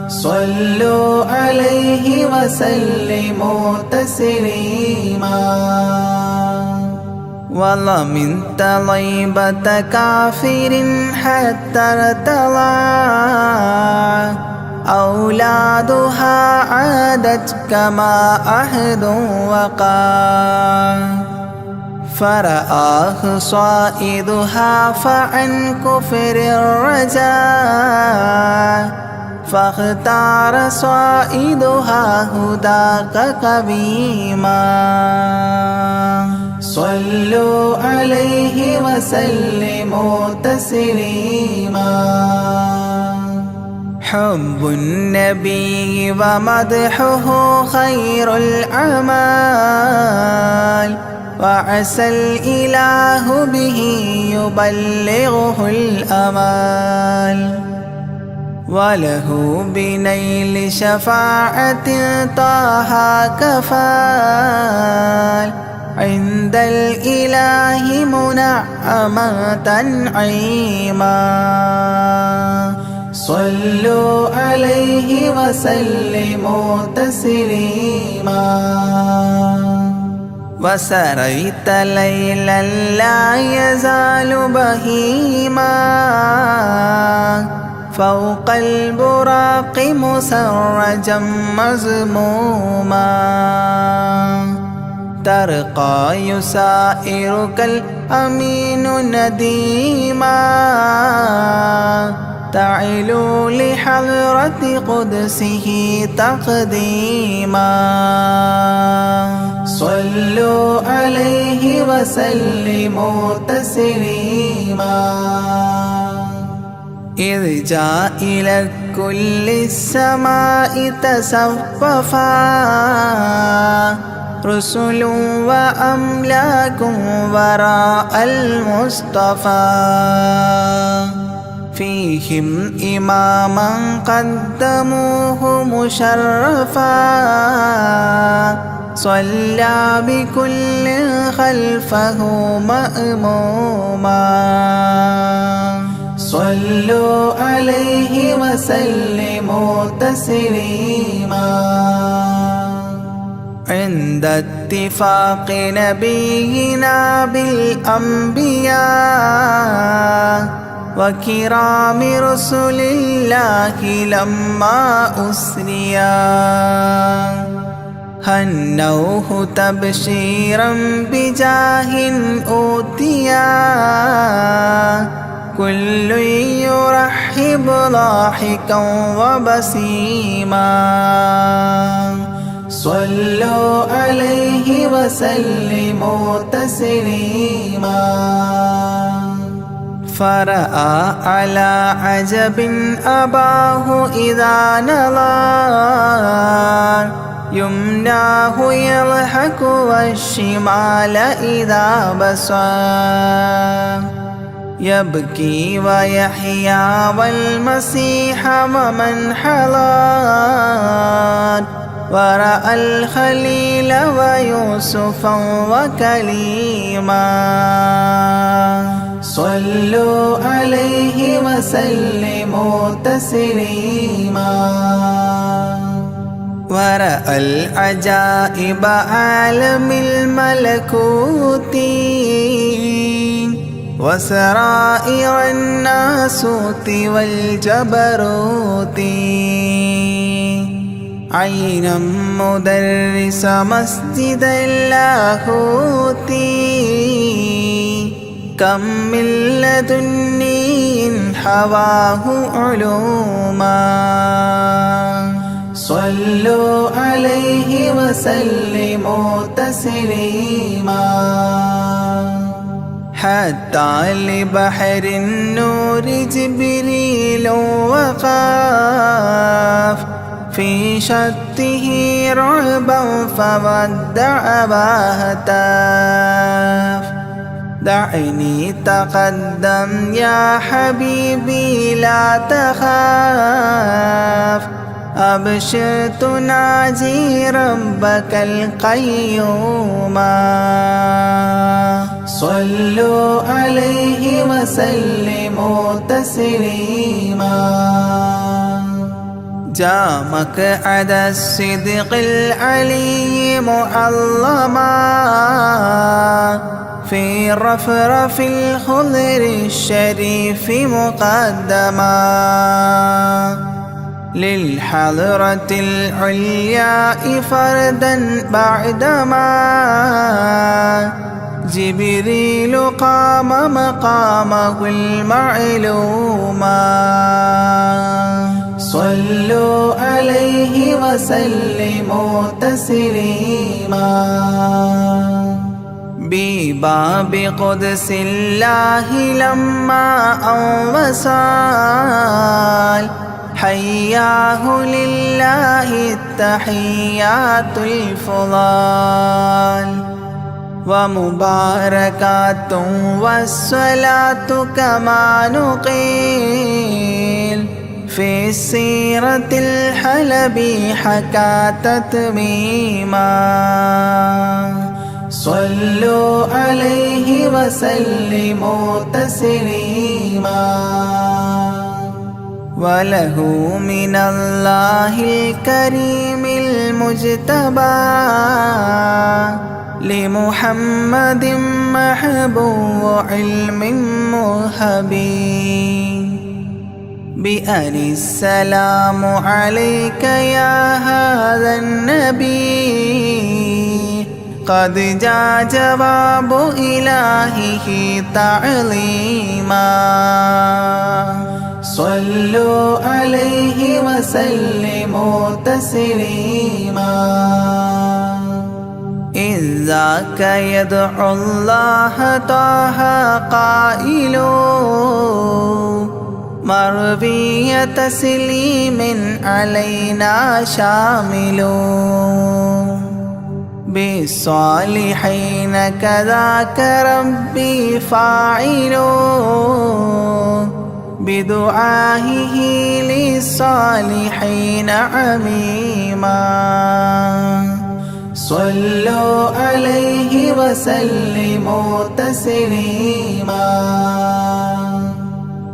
صلوا عليه وسلموا تسليما ومن طيبة كافر حتى ارتضى أولادها عادت كما عهد وقع فرآه صائدها فعن كفر الرجاء فاختار صائدها هداك قويما صلوا عليه وسلموا تسليما حب النبي ومدحه خير الأعمال وعسى الإله به يبلغه الأمال وله بنيل شفاعة طه كفال عند الإله منعما تنعيما صلوا عليه وسلموا تسليما وسريت ليلا لا يزال بهيما فوق البراق مسرجا مزموما ترقى يسائرك الأمين نديما تعلو لحضرة قدسه تقديما صلوا عليه وسلموا تسليما إذ جاء إلى كل السماء تصففا رسل وأملاك وراء المصطفى فيهم إماما قدموه مشرفا صلى بكل خلفه مأموما صلوا عليه وسلموا تسليما عند اتفاق نبينا بالأنبياء وكرام رسل الله لما أسريا هنوه تبشيرا بجاه أوتيا كل يرحب ضاحكا وبسيما صلوا عليه وسلموا تسليما فرأى على عجب أباه إذا نظر يمناه يضحك والشمال إذا بصر يبكي ويحيى والمسيح ومن حضر ورأى الخليل ويوسفا وكليما صلوا عليه وسلموا تسليما ورأى العجائب عالم الملكوت وسرائر الناسوت والجبروت عينا مدرس مسجد اللاهوت كم من لدني حواه علوما صلوا عليه وسلموا تسليما حتى لبحر النور جبريل وقاف في شته رعبا فودع باهتاف دعني تقدم يا حبيبي لا تخاف أبشر تناجي ربك القيوم صلوا عليه وسلموا تسليما جاء مقعد الصدق العلي معظما في رفرف الخضر الشريف مقدما للحضرة العليا فردا بعدما جبريل قام مقامه المعلوم صلوا عليه وسلموا تسليما بباب قدس الله لما أوصال حياه لله التحيات الفضال ومباركات والصلاة كما نقيل في السيرة الحلبي حكى تتميما صلوا عليه وسلموا تسليما وله من الله الكريم المجتبى لمحمد محبوب علم مهبي بأن السلام عليك يا هذا النبي قد جاء جواب إلهه تعظيما صلوا عليه وسلموا تسليما إذ ذاك يدعو الله طه قائل مروي تسليم علينا شامل بالصالحين كذاك ربي فاعل بدعائه للصالحين عميما صلوا عليه وسلموا تسليما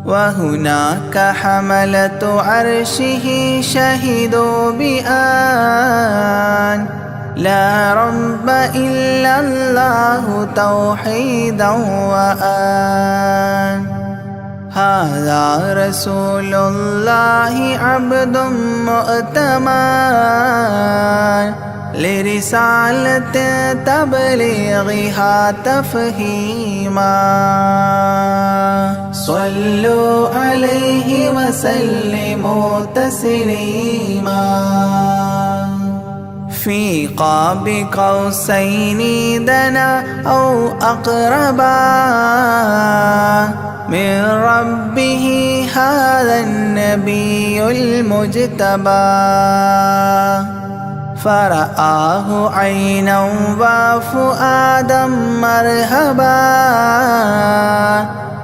وهناك حملة عرشه شهدوا بأن لا رب إلا الله توحيدا وأن هذا رسول الله عبد مؤتمن لرسالة تبليغها تفهيما صلوا عليه وسلموا تسليما في قاب قوسين دنا أو أقربا من ربه هذا النبي المجتبى فرآه عينا وفؤادا مرهبا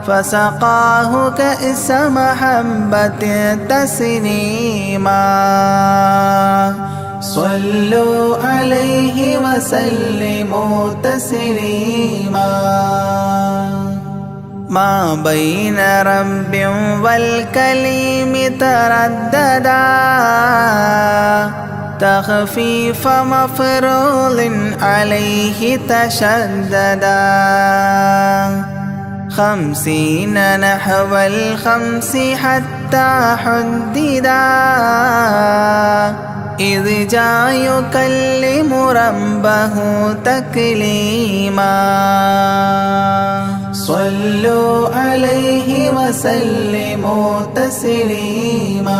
فسقاه كأس محبة تسنيما صلوا عليه وسلموا تسليما ما بين رب والكليم ترددا تخفيف مفروض عليه تشددا 50 نحو 5 حتى حددا إذ جاء يكلم ربه تكليما صلوا عليه وسلموا تسليما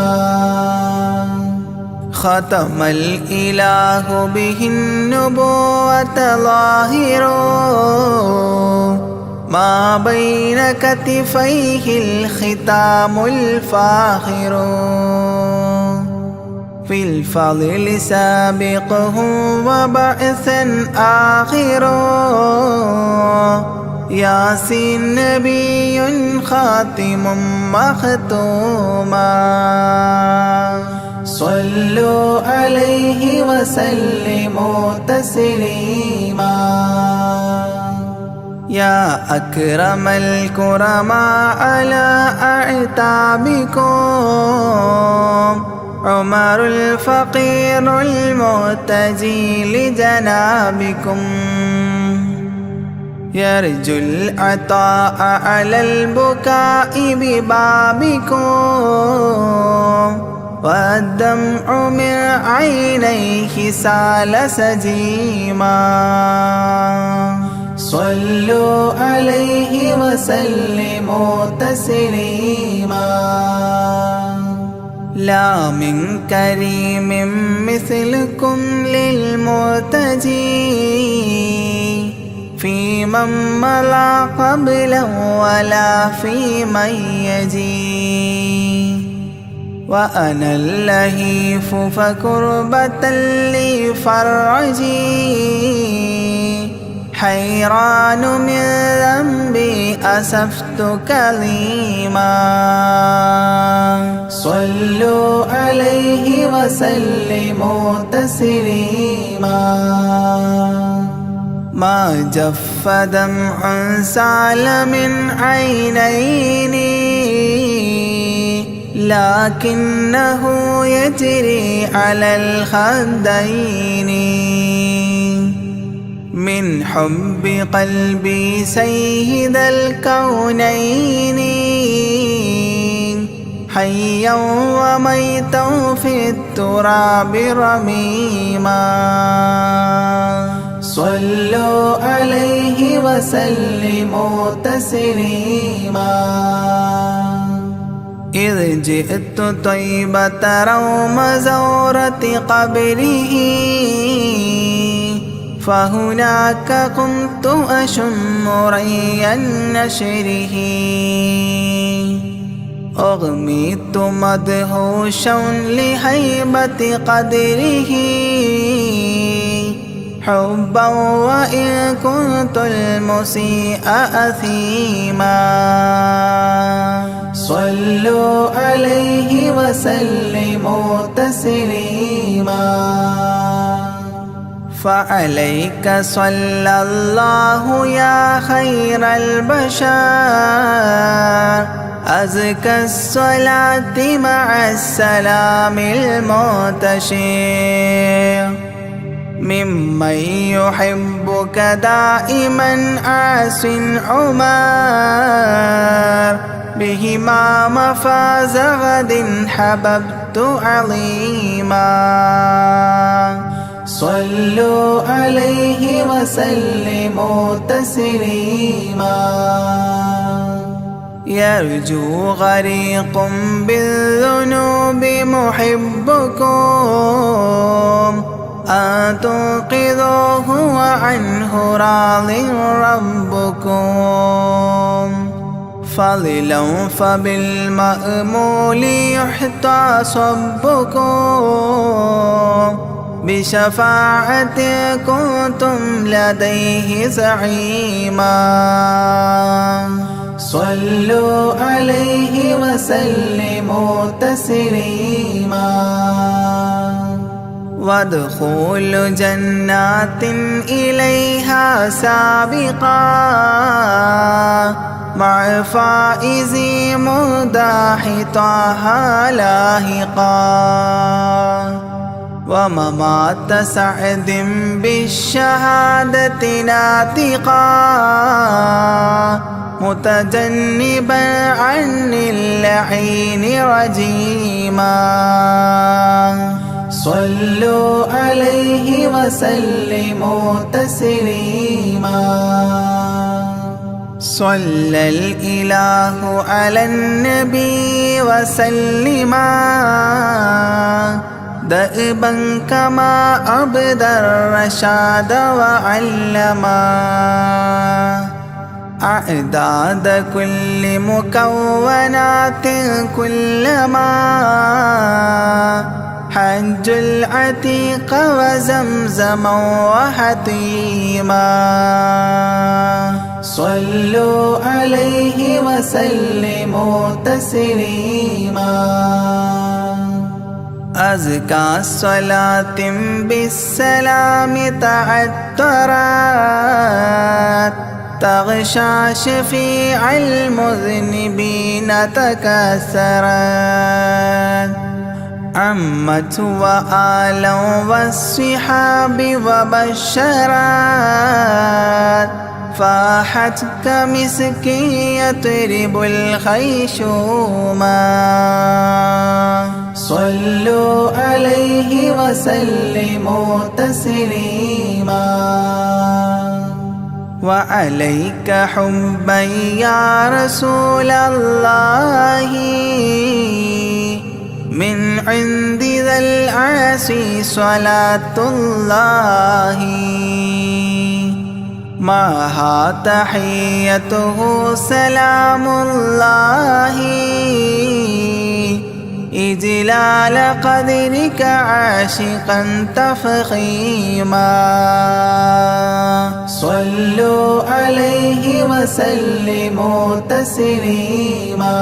ختم الإله به النبوة ظاهرا ما بين كتفيه الختام الفاخر في الفضل سابقه وبعثا آخر ياسين نبي خاتم مختوما صلوا عليه وسلموا تسليما يا أكرم الكرماء على أعتابكم عمر الفقير المعتجي لجنابكم يرجو العطاء على البكاء ببابكم والدمع من عينيه سال سجيما صلوا عليه وسلموا تسليما لا من كريم مثلكم للمرتجي في من مضى قبلا ولا في من يجي وأنا اللهيف فكربة لي فرجي حيران من ذنبي أسفت كليما صلوا عليه وسلموا تسليما ما جف دمع سال من عينيني لكنه يجري على الخدين من حب قلبي سيد الكونين حيا وميتا في التراب رميما صلوا عليه وسلموا تسليما إذ جئت طيبة روم زورة قبره فهناك قمت أشم ري نشره أغميت مدهوشا لهيبة قدره حبا وإن كنت المسيء أثيما صلوا عليه وسلموا تسليما فعليك صلى الله يا خير البشر أزكى الصلاة مع السلام المنتشر ممن يحبك دائما عاص عمر بهما مفاز غد حببت عظيما صلوا عليه وسلموا تسليما يرجو غريق بالذنوب محبكم أن تنقذوه وعنه راض ربكم فضلا فبالمأمول يحتى صبكم بشفاعة كنتم لديه زعيما صلوا عليه وسلموا تسليما وادخول جنات إليها سابقا مع فائزي مداح طه لاهقا وممات سعد بالشهادة ناطقا متجنبا عن اللعين رجيما صلوا عليه وسلموا تسليما صلى الإله على النبي وسلما دأبا كما أبدى الرشاد وعلما أعداد كل مكونات كلما حج العتيق وزمزما وحطيما صلوا عليه وسلموا تسليما أزكى صلاة بالسلام تعطرت تغشى شفيع المذنبين تكسرت عمت وآلا والصحاب وبشرت فاحت كمسك يطرب الخيشوما صلوا عليه وسلموا تسليما وعليك حبا يا رسول الله من عند ذا العرش صلاة الله معها تحيته سلام الله إجلال قدرك عاشقا تفخيما صلوا عليه وسلموا تسليما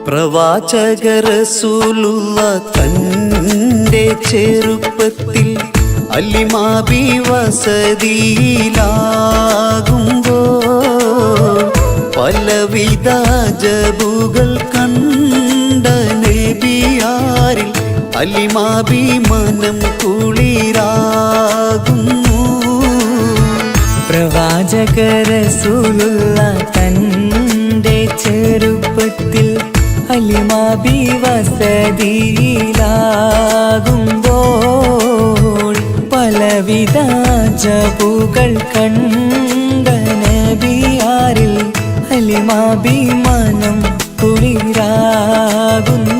പ്രവാചക റസൂലുള്ള തൻ്റെ ചെറുപ്പത്തിൽ അലിമാബി വസതിയിലാകുമ്പോൾ പലവിധ ജബുകൾ കണ്ട നബിയാരിൽ അലിമാബി മനം കുളിരാകുന്നു. പ്രവാചക റസൂലുള്ള തൻ്റെ ചെറുപ്പത്തിൽ അലിമാബി വസതിയിലാകുമ്പോൾ പലവിധ ജബുകൾ കണ്ട നബിയാരിൽ അലിമാബി മനം കുളിരാകുന്നു.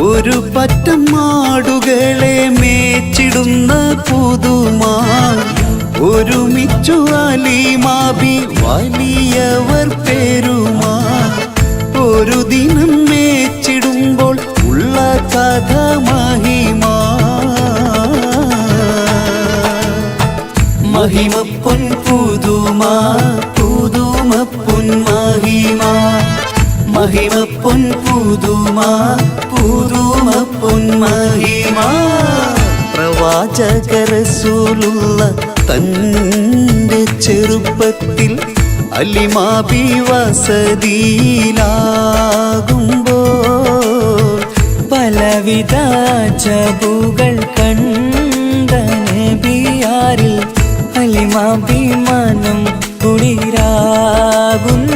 ഒരു പറ്റം മാടുകളെ മേച്ചിടുന്ന പുതുമാ ഒരുമിച്ചു അലിമാബി വലിയവർ പെരുമാ. ഒരു ദിനം മേച്ചിടുമ്പോൾ ഉള്ള കഥ മഹിമാ മഹിമപ്പൊൻ പുതുമാ പുതുമപ്പൊൻ മഹിമാ മഹിമപ്പൊൻ പുതുമാ പുതുമപ്പൊൻ മഹിമാ. പ്രവാചക റസൂലുള്ള തൻ്റെ ചെറുപ്പത്തിൽ അലിമാബി വസതിയിലാകുമ്പോൾ പലവിധ ജബുകൾ കണ്ട നബിയാരിൽ അലിമാബി മനം കുളിരാകുന്നു.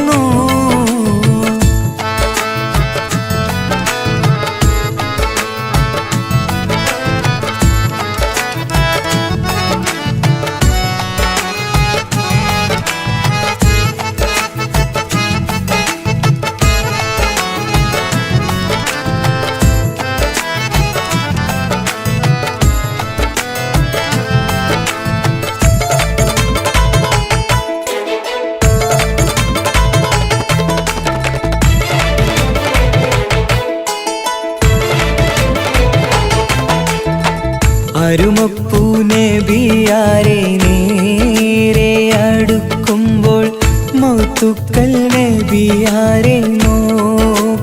അരുമപ്പൂ നബിയാരെ നേരെ അടുക്കുമ്പോൾ മൗത്തുക്കൽ നബിയാരെ നോക്കുമ്പോൾ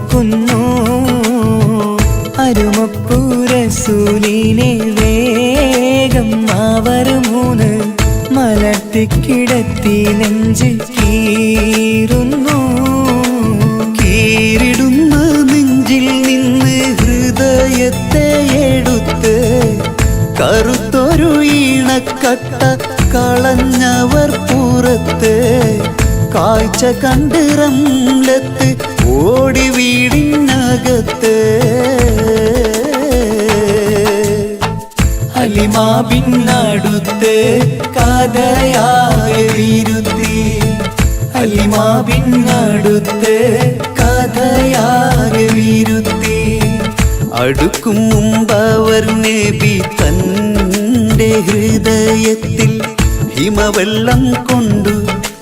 റസൂലിനെ വേഗം അവർ മൂന്ന് മലർത്തിക്കിടത്തി നെഞ്ച് കീറുന്നു. കീറിടുന്ന നെഞ്ചിൽ നിന്ന് ഹൃദയത്തെ എടുത്ത് കറുത്തൊരു ഈണക്കട്ട കളഞ്ഞവർ പുറത്ത്. കാഴ്ച കണ്ട് റംലത്ത് ഓടി വീടിനകത്ത്. ഹലിമ ബിന്നടുത്ത് കഥയാകെ വിരുത്തി. ഹലിമ ബിന്നടുത്ത് കഥയാകെ വിരുത്തി. അടുക്കും മുമ്പവർ നബി തൻ്റെ ഹൃദയത്തിൽ ഹിമവെള്ളം കൊണ്ടു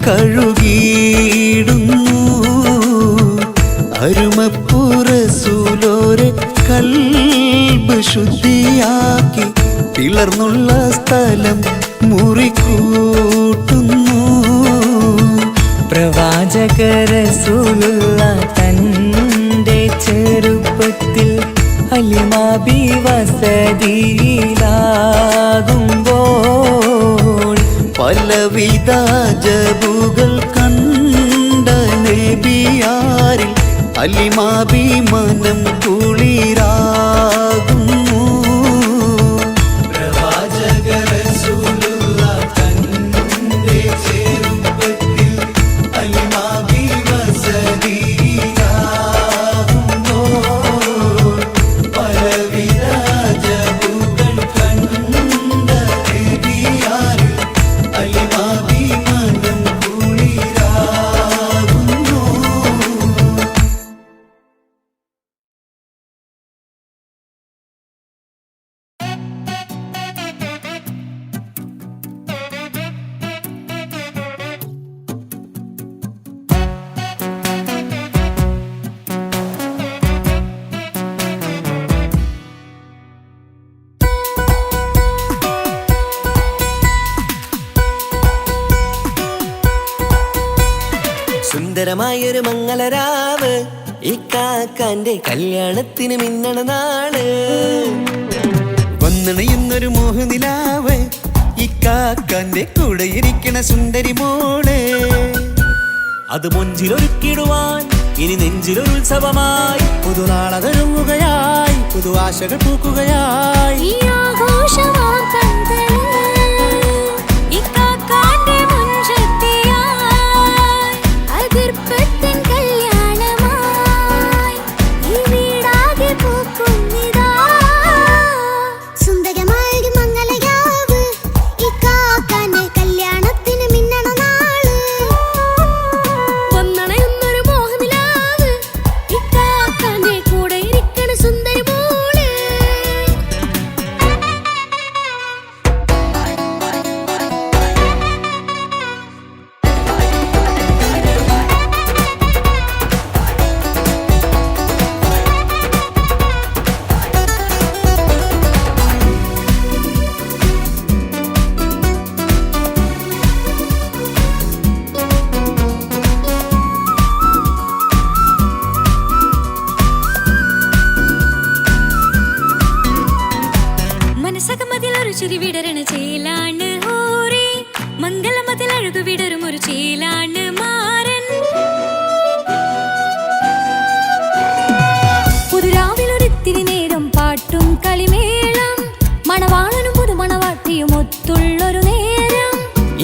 കഴുകിയിടുന്നു. അരുമപ്പുറസൂലോരെ കൽബ് ശുദ്ധിയാക്കി പിളർന്നുള്ള സ്ഥലം മുറിക്കൂട്ടുന്നു. പ്രവാചക റസൂലുള്ള തൻ്റെ ചെറുപ്പത്തിൽ ഹലിമ ബി വസതിയിലാകുമ്പോൾ പലവിധ ജബുകൾ കണ്ട നബിയാരിൽ ഹലിമ ബി മനം കുളിരാകുന്നു. പ്രവാചക റസൂലുള്ള തൻ്റെ ചെറുപ്പത്തിൽ ഹലിമ ബി വസതിയിലാകുമ്പോൾ പലവിധ ജബുകൾ കണ്ട നബിയാരിൽ ഹലിമ ബി മനം കുളിരാകുന്നു. സുന്ദരമായൊരു മംഗളരാവ് ഇക്കാക്കാന്റെ കല്യാണത്തിന് മിന്നണ നാള്. വന്നണയുന്നൊരു മോഹനിലാവ് ഇക്കാക്കാന്റെ കൂടെ ഇരിക്കണ സുന്ദരി മോള്. അത് മൊഞ്ചിലൊരുക്കിടുവാൻ ഇനി നെഞ്ചിലൊരു ഉത്സവമായി പുതുനാളതൊരുങ്ങുകയായി പുതുവാശകൾ പൂക്കുകയായി. ഈ ആഘോഷവാക്കന്തല് ഇക്കാക്കാന്റെ മുൻചെത്തിയായി അതിർപ്പത്തിൻ കല്യാണമായി ഈ വീടാകെ പൂക്കുന്നിതാ. സുന്ദരമായൊരു മംഗളരാവ് ഇക്കാക്കാന്റെ കല്യാണത്തിന് മിന്നണ നാള്. വന്നണയുന്നൊരു മോഹനിലാവ് ഇക്കാക്കാന്റെ കൂടെ ഇരിക്കണ സുന്ദരി മോള്. മനസ്സകമതിലൊരു ചിരി വിടരണ ചേലാണ് ഹോറി. മംഗളമതിൽ അഴുതു വിടരും ഒരു ചേലാണ് മാരൻ. പുതുരാവിലൊരിത്തിരി നേരം പാട്ടും കളിമേളം മണവാളനും പുതുമണവാട്ടിയും ഒത്തുള്ളൊരു നേരം.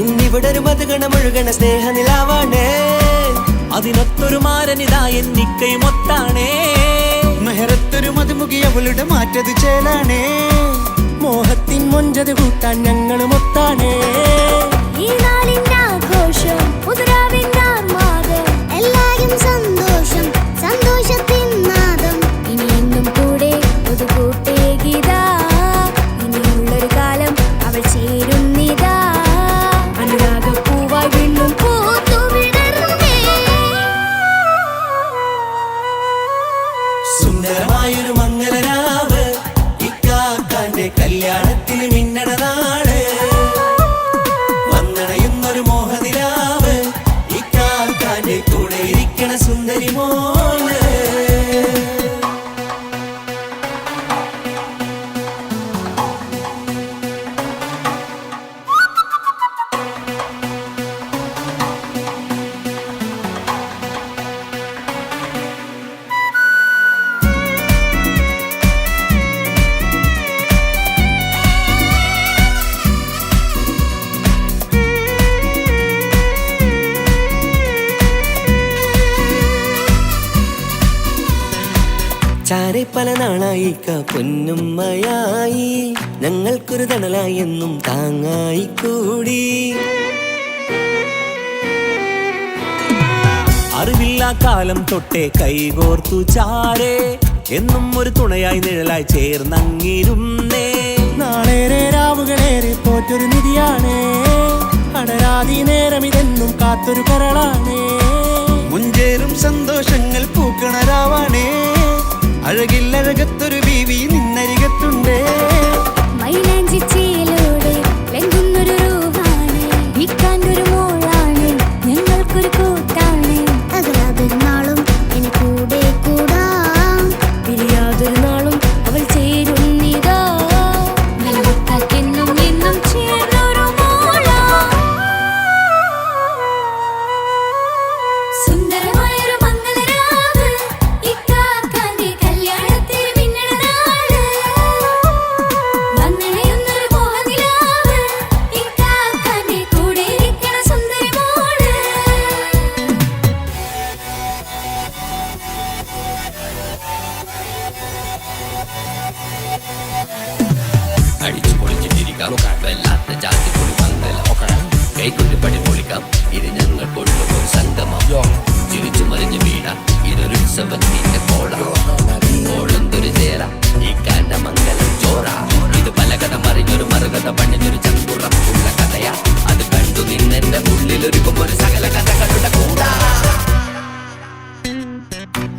ഇന്നിവിടെ ഒരു മധുഗണമൊഴുകണ സ്നേഹനിലാവാണ്. അതിനൊത്തൊരു മാരനിതാ എന്നിക്കയും ഒത്താണേ. മെഹറത്തൊരു മധുമുഖി അവളുടെ മാറ്റത് ചേലാണേ. മോഹത്തിൻ മൊഞ്ചത് കൂട്ടാൻ ഞങ്ങളും ഒത്താണേ. ഈ നാളിന്റെ ആഘോഷം പുതുരാവിന്റെ ആർമാദം എല്ലാരും സന്തോഷം സന്തോഷത്തിൻ നാദം. ഇനി എന്നും കൂടെ പുതുകൂട്ടേ ഗീതാ. ഇനിയുള്ളൊരു കാലം അവൾ ചേരുന്നിതാ. അനുരാഗപ്പൂവായി വീണ്ടും പൂത്തുവിടരുന്നേ. സുന്ദരമായൊരു മംഗളരാവ് ഇക്കാക്കാന്റെ കല്യാണത്തിന് മിന്നണ നാള്. പല നാളായി പൊന്നുമ്മയായി ഞങ്ങൾക്കൊരു തണലായി എന്നും താങ്ങായി കൂടി. അറിവില്ല കാലം തൊട്ടേ കൈകോർത്തു ചാരേ എന്നും ഒരു തുണയായി നിഴലായി ചേർന്നങ്ങിരുന്നേ. നാളേറെ രാവുകളേറെ പോറ്റൊരു നിധിയാണേ, അടരാതി നേരം ഇതെന്നും കാത്തൊരു കരളാണേ. മുഞ്ചേറും സന്തോഷങ്ങൾ പൂക്കണരാവാണേ, അഴകില്ലഴകത്തൊരു ബീവി നിന്നരികത്തുണ്ടേ. മൈലാഞ്ചി ചേലോടെ ലംഘുന്നൊരു റൂഹാണ്, വിക്കാനൊരു മോളാണ്, ഞങ്ങൾക്കൊരു കൂട്ടാണ്. അകലാതൊരു നാളും എന്നെ കൂടെ കൂടാം, പിരിയാതൊരു നാളും അവൾ ചേരുന്നിതാ. നിലവക്കാക്കെന്നും എന്നും ചേർന്നൊരു മോളാ. സുന്ദരമായൊരു മംഗളരാവ്, ഇക്കാക്കാന്റെ കല്യാണത്തിന് മിന്നണ നാള്. വന്നണയുന്നൊരു മോഹനിലാവ്, ഇക്കാക്കാന്റെ കൂടെ ഇരിക്കണ സുന്ദരി മോള്. അടിച്ചു പൊളിച്ചിട്ടിരിക്കാം വല്ലാത്ത ജാതി പൊളി മംഗലം കൈകൊണ്ട് പടി പൊളിക്കാം ഇത് ഞങ്ങൾ കൊണ്ടുപോയി സംഗമം ചിരിച്ചു മറിഞ്ഞു വീണ ഇതൊരു ഉത്സവത്തിന്റെ കോളം കോളന്തൊരു ചേര ഈ കാണ്ട മംഗലം ചോറ ഇത് പലകഥ മറിഞ്ഞൊരു മറുകഥ പണിഞ്ഞൊരു ചങ്കുറപ്പുള്ള കഥയാ അത് കണ്ടു നിന്നെന്റെ ഉള്ളിലൊരുക്കും ഒരു സകല കഥകളുടെ കൂടാ.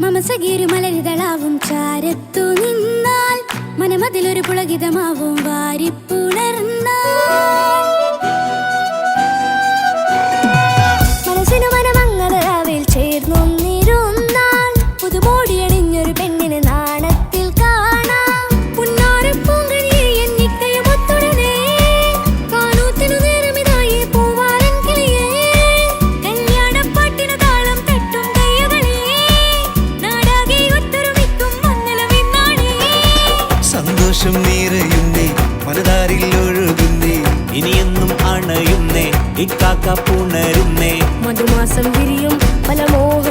മമസഗീരു മലരിതളാവും ചാരത്തു നിന്നാൽ മനമതിലൊരു പുളകിതമാവും വാരിപ്പുണർന്നാൽ. മനസ്സിനു മനമങ്ങതരാവിൽ ചേർന്നൊന്നിരുന്നാൽ പുതുമോടിയണിഞ്ഞൊരു പെണ്ണിന് നാണത്തിൽ കാണാം. പുന്നാരപ്പൂങ്കനിയെ എന്നിക്കയുമൊത്തുടനെ കാനൂത്തിനു നേരമിതായി പൂവാലൻ കിളിയേ. കല്യാണപ്പാട്ടിനു താളം തട്ടും കയ്യുകളേ, നാടാകെ ഒത്തൊരുമിക്കും മംഗളമെന്നാണേ. സന്തോഷം നിറയുന്നേ, മനതാരിൽ ഒഴുകുന്നേ, ഇനിയെന്നും അണയുന്നേ ഇക്കാക്ക പുണരുന്നേ. മധുമാസം വിരിയും പല മോഹ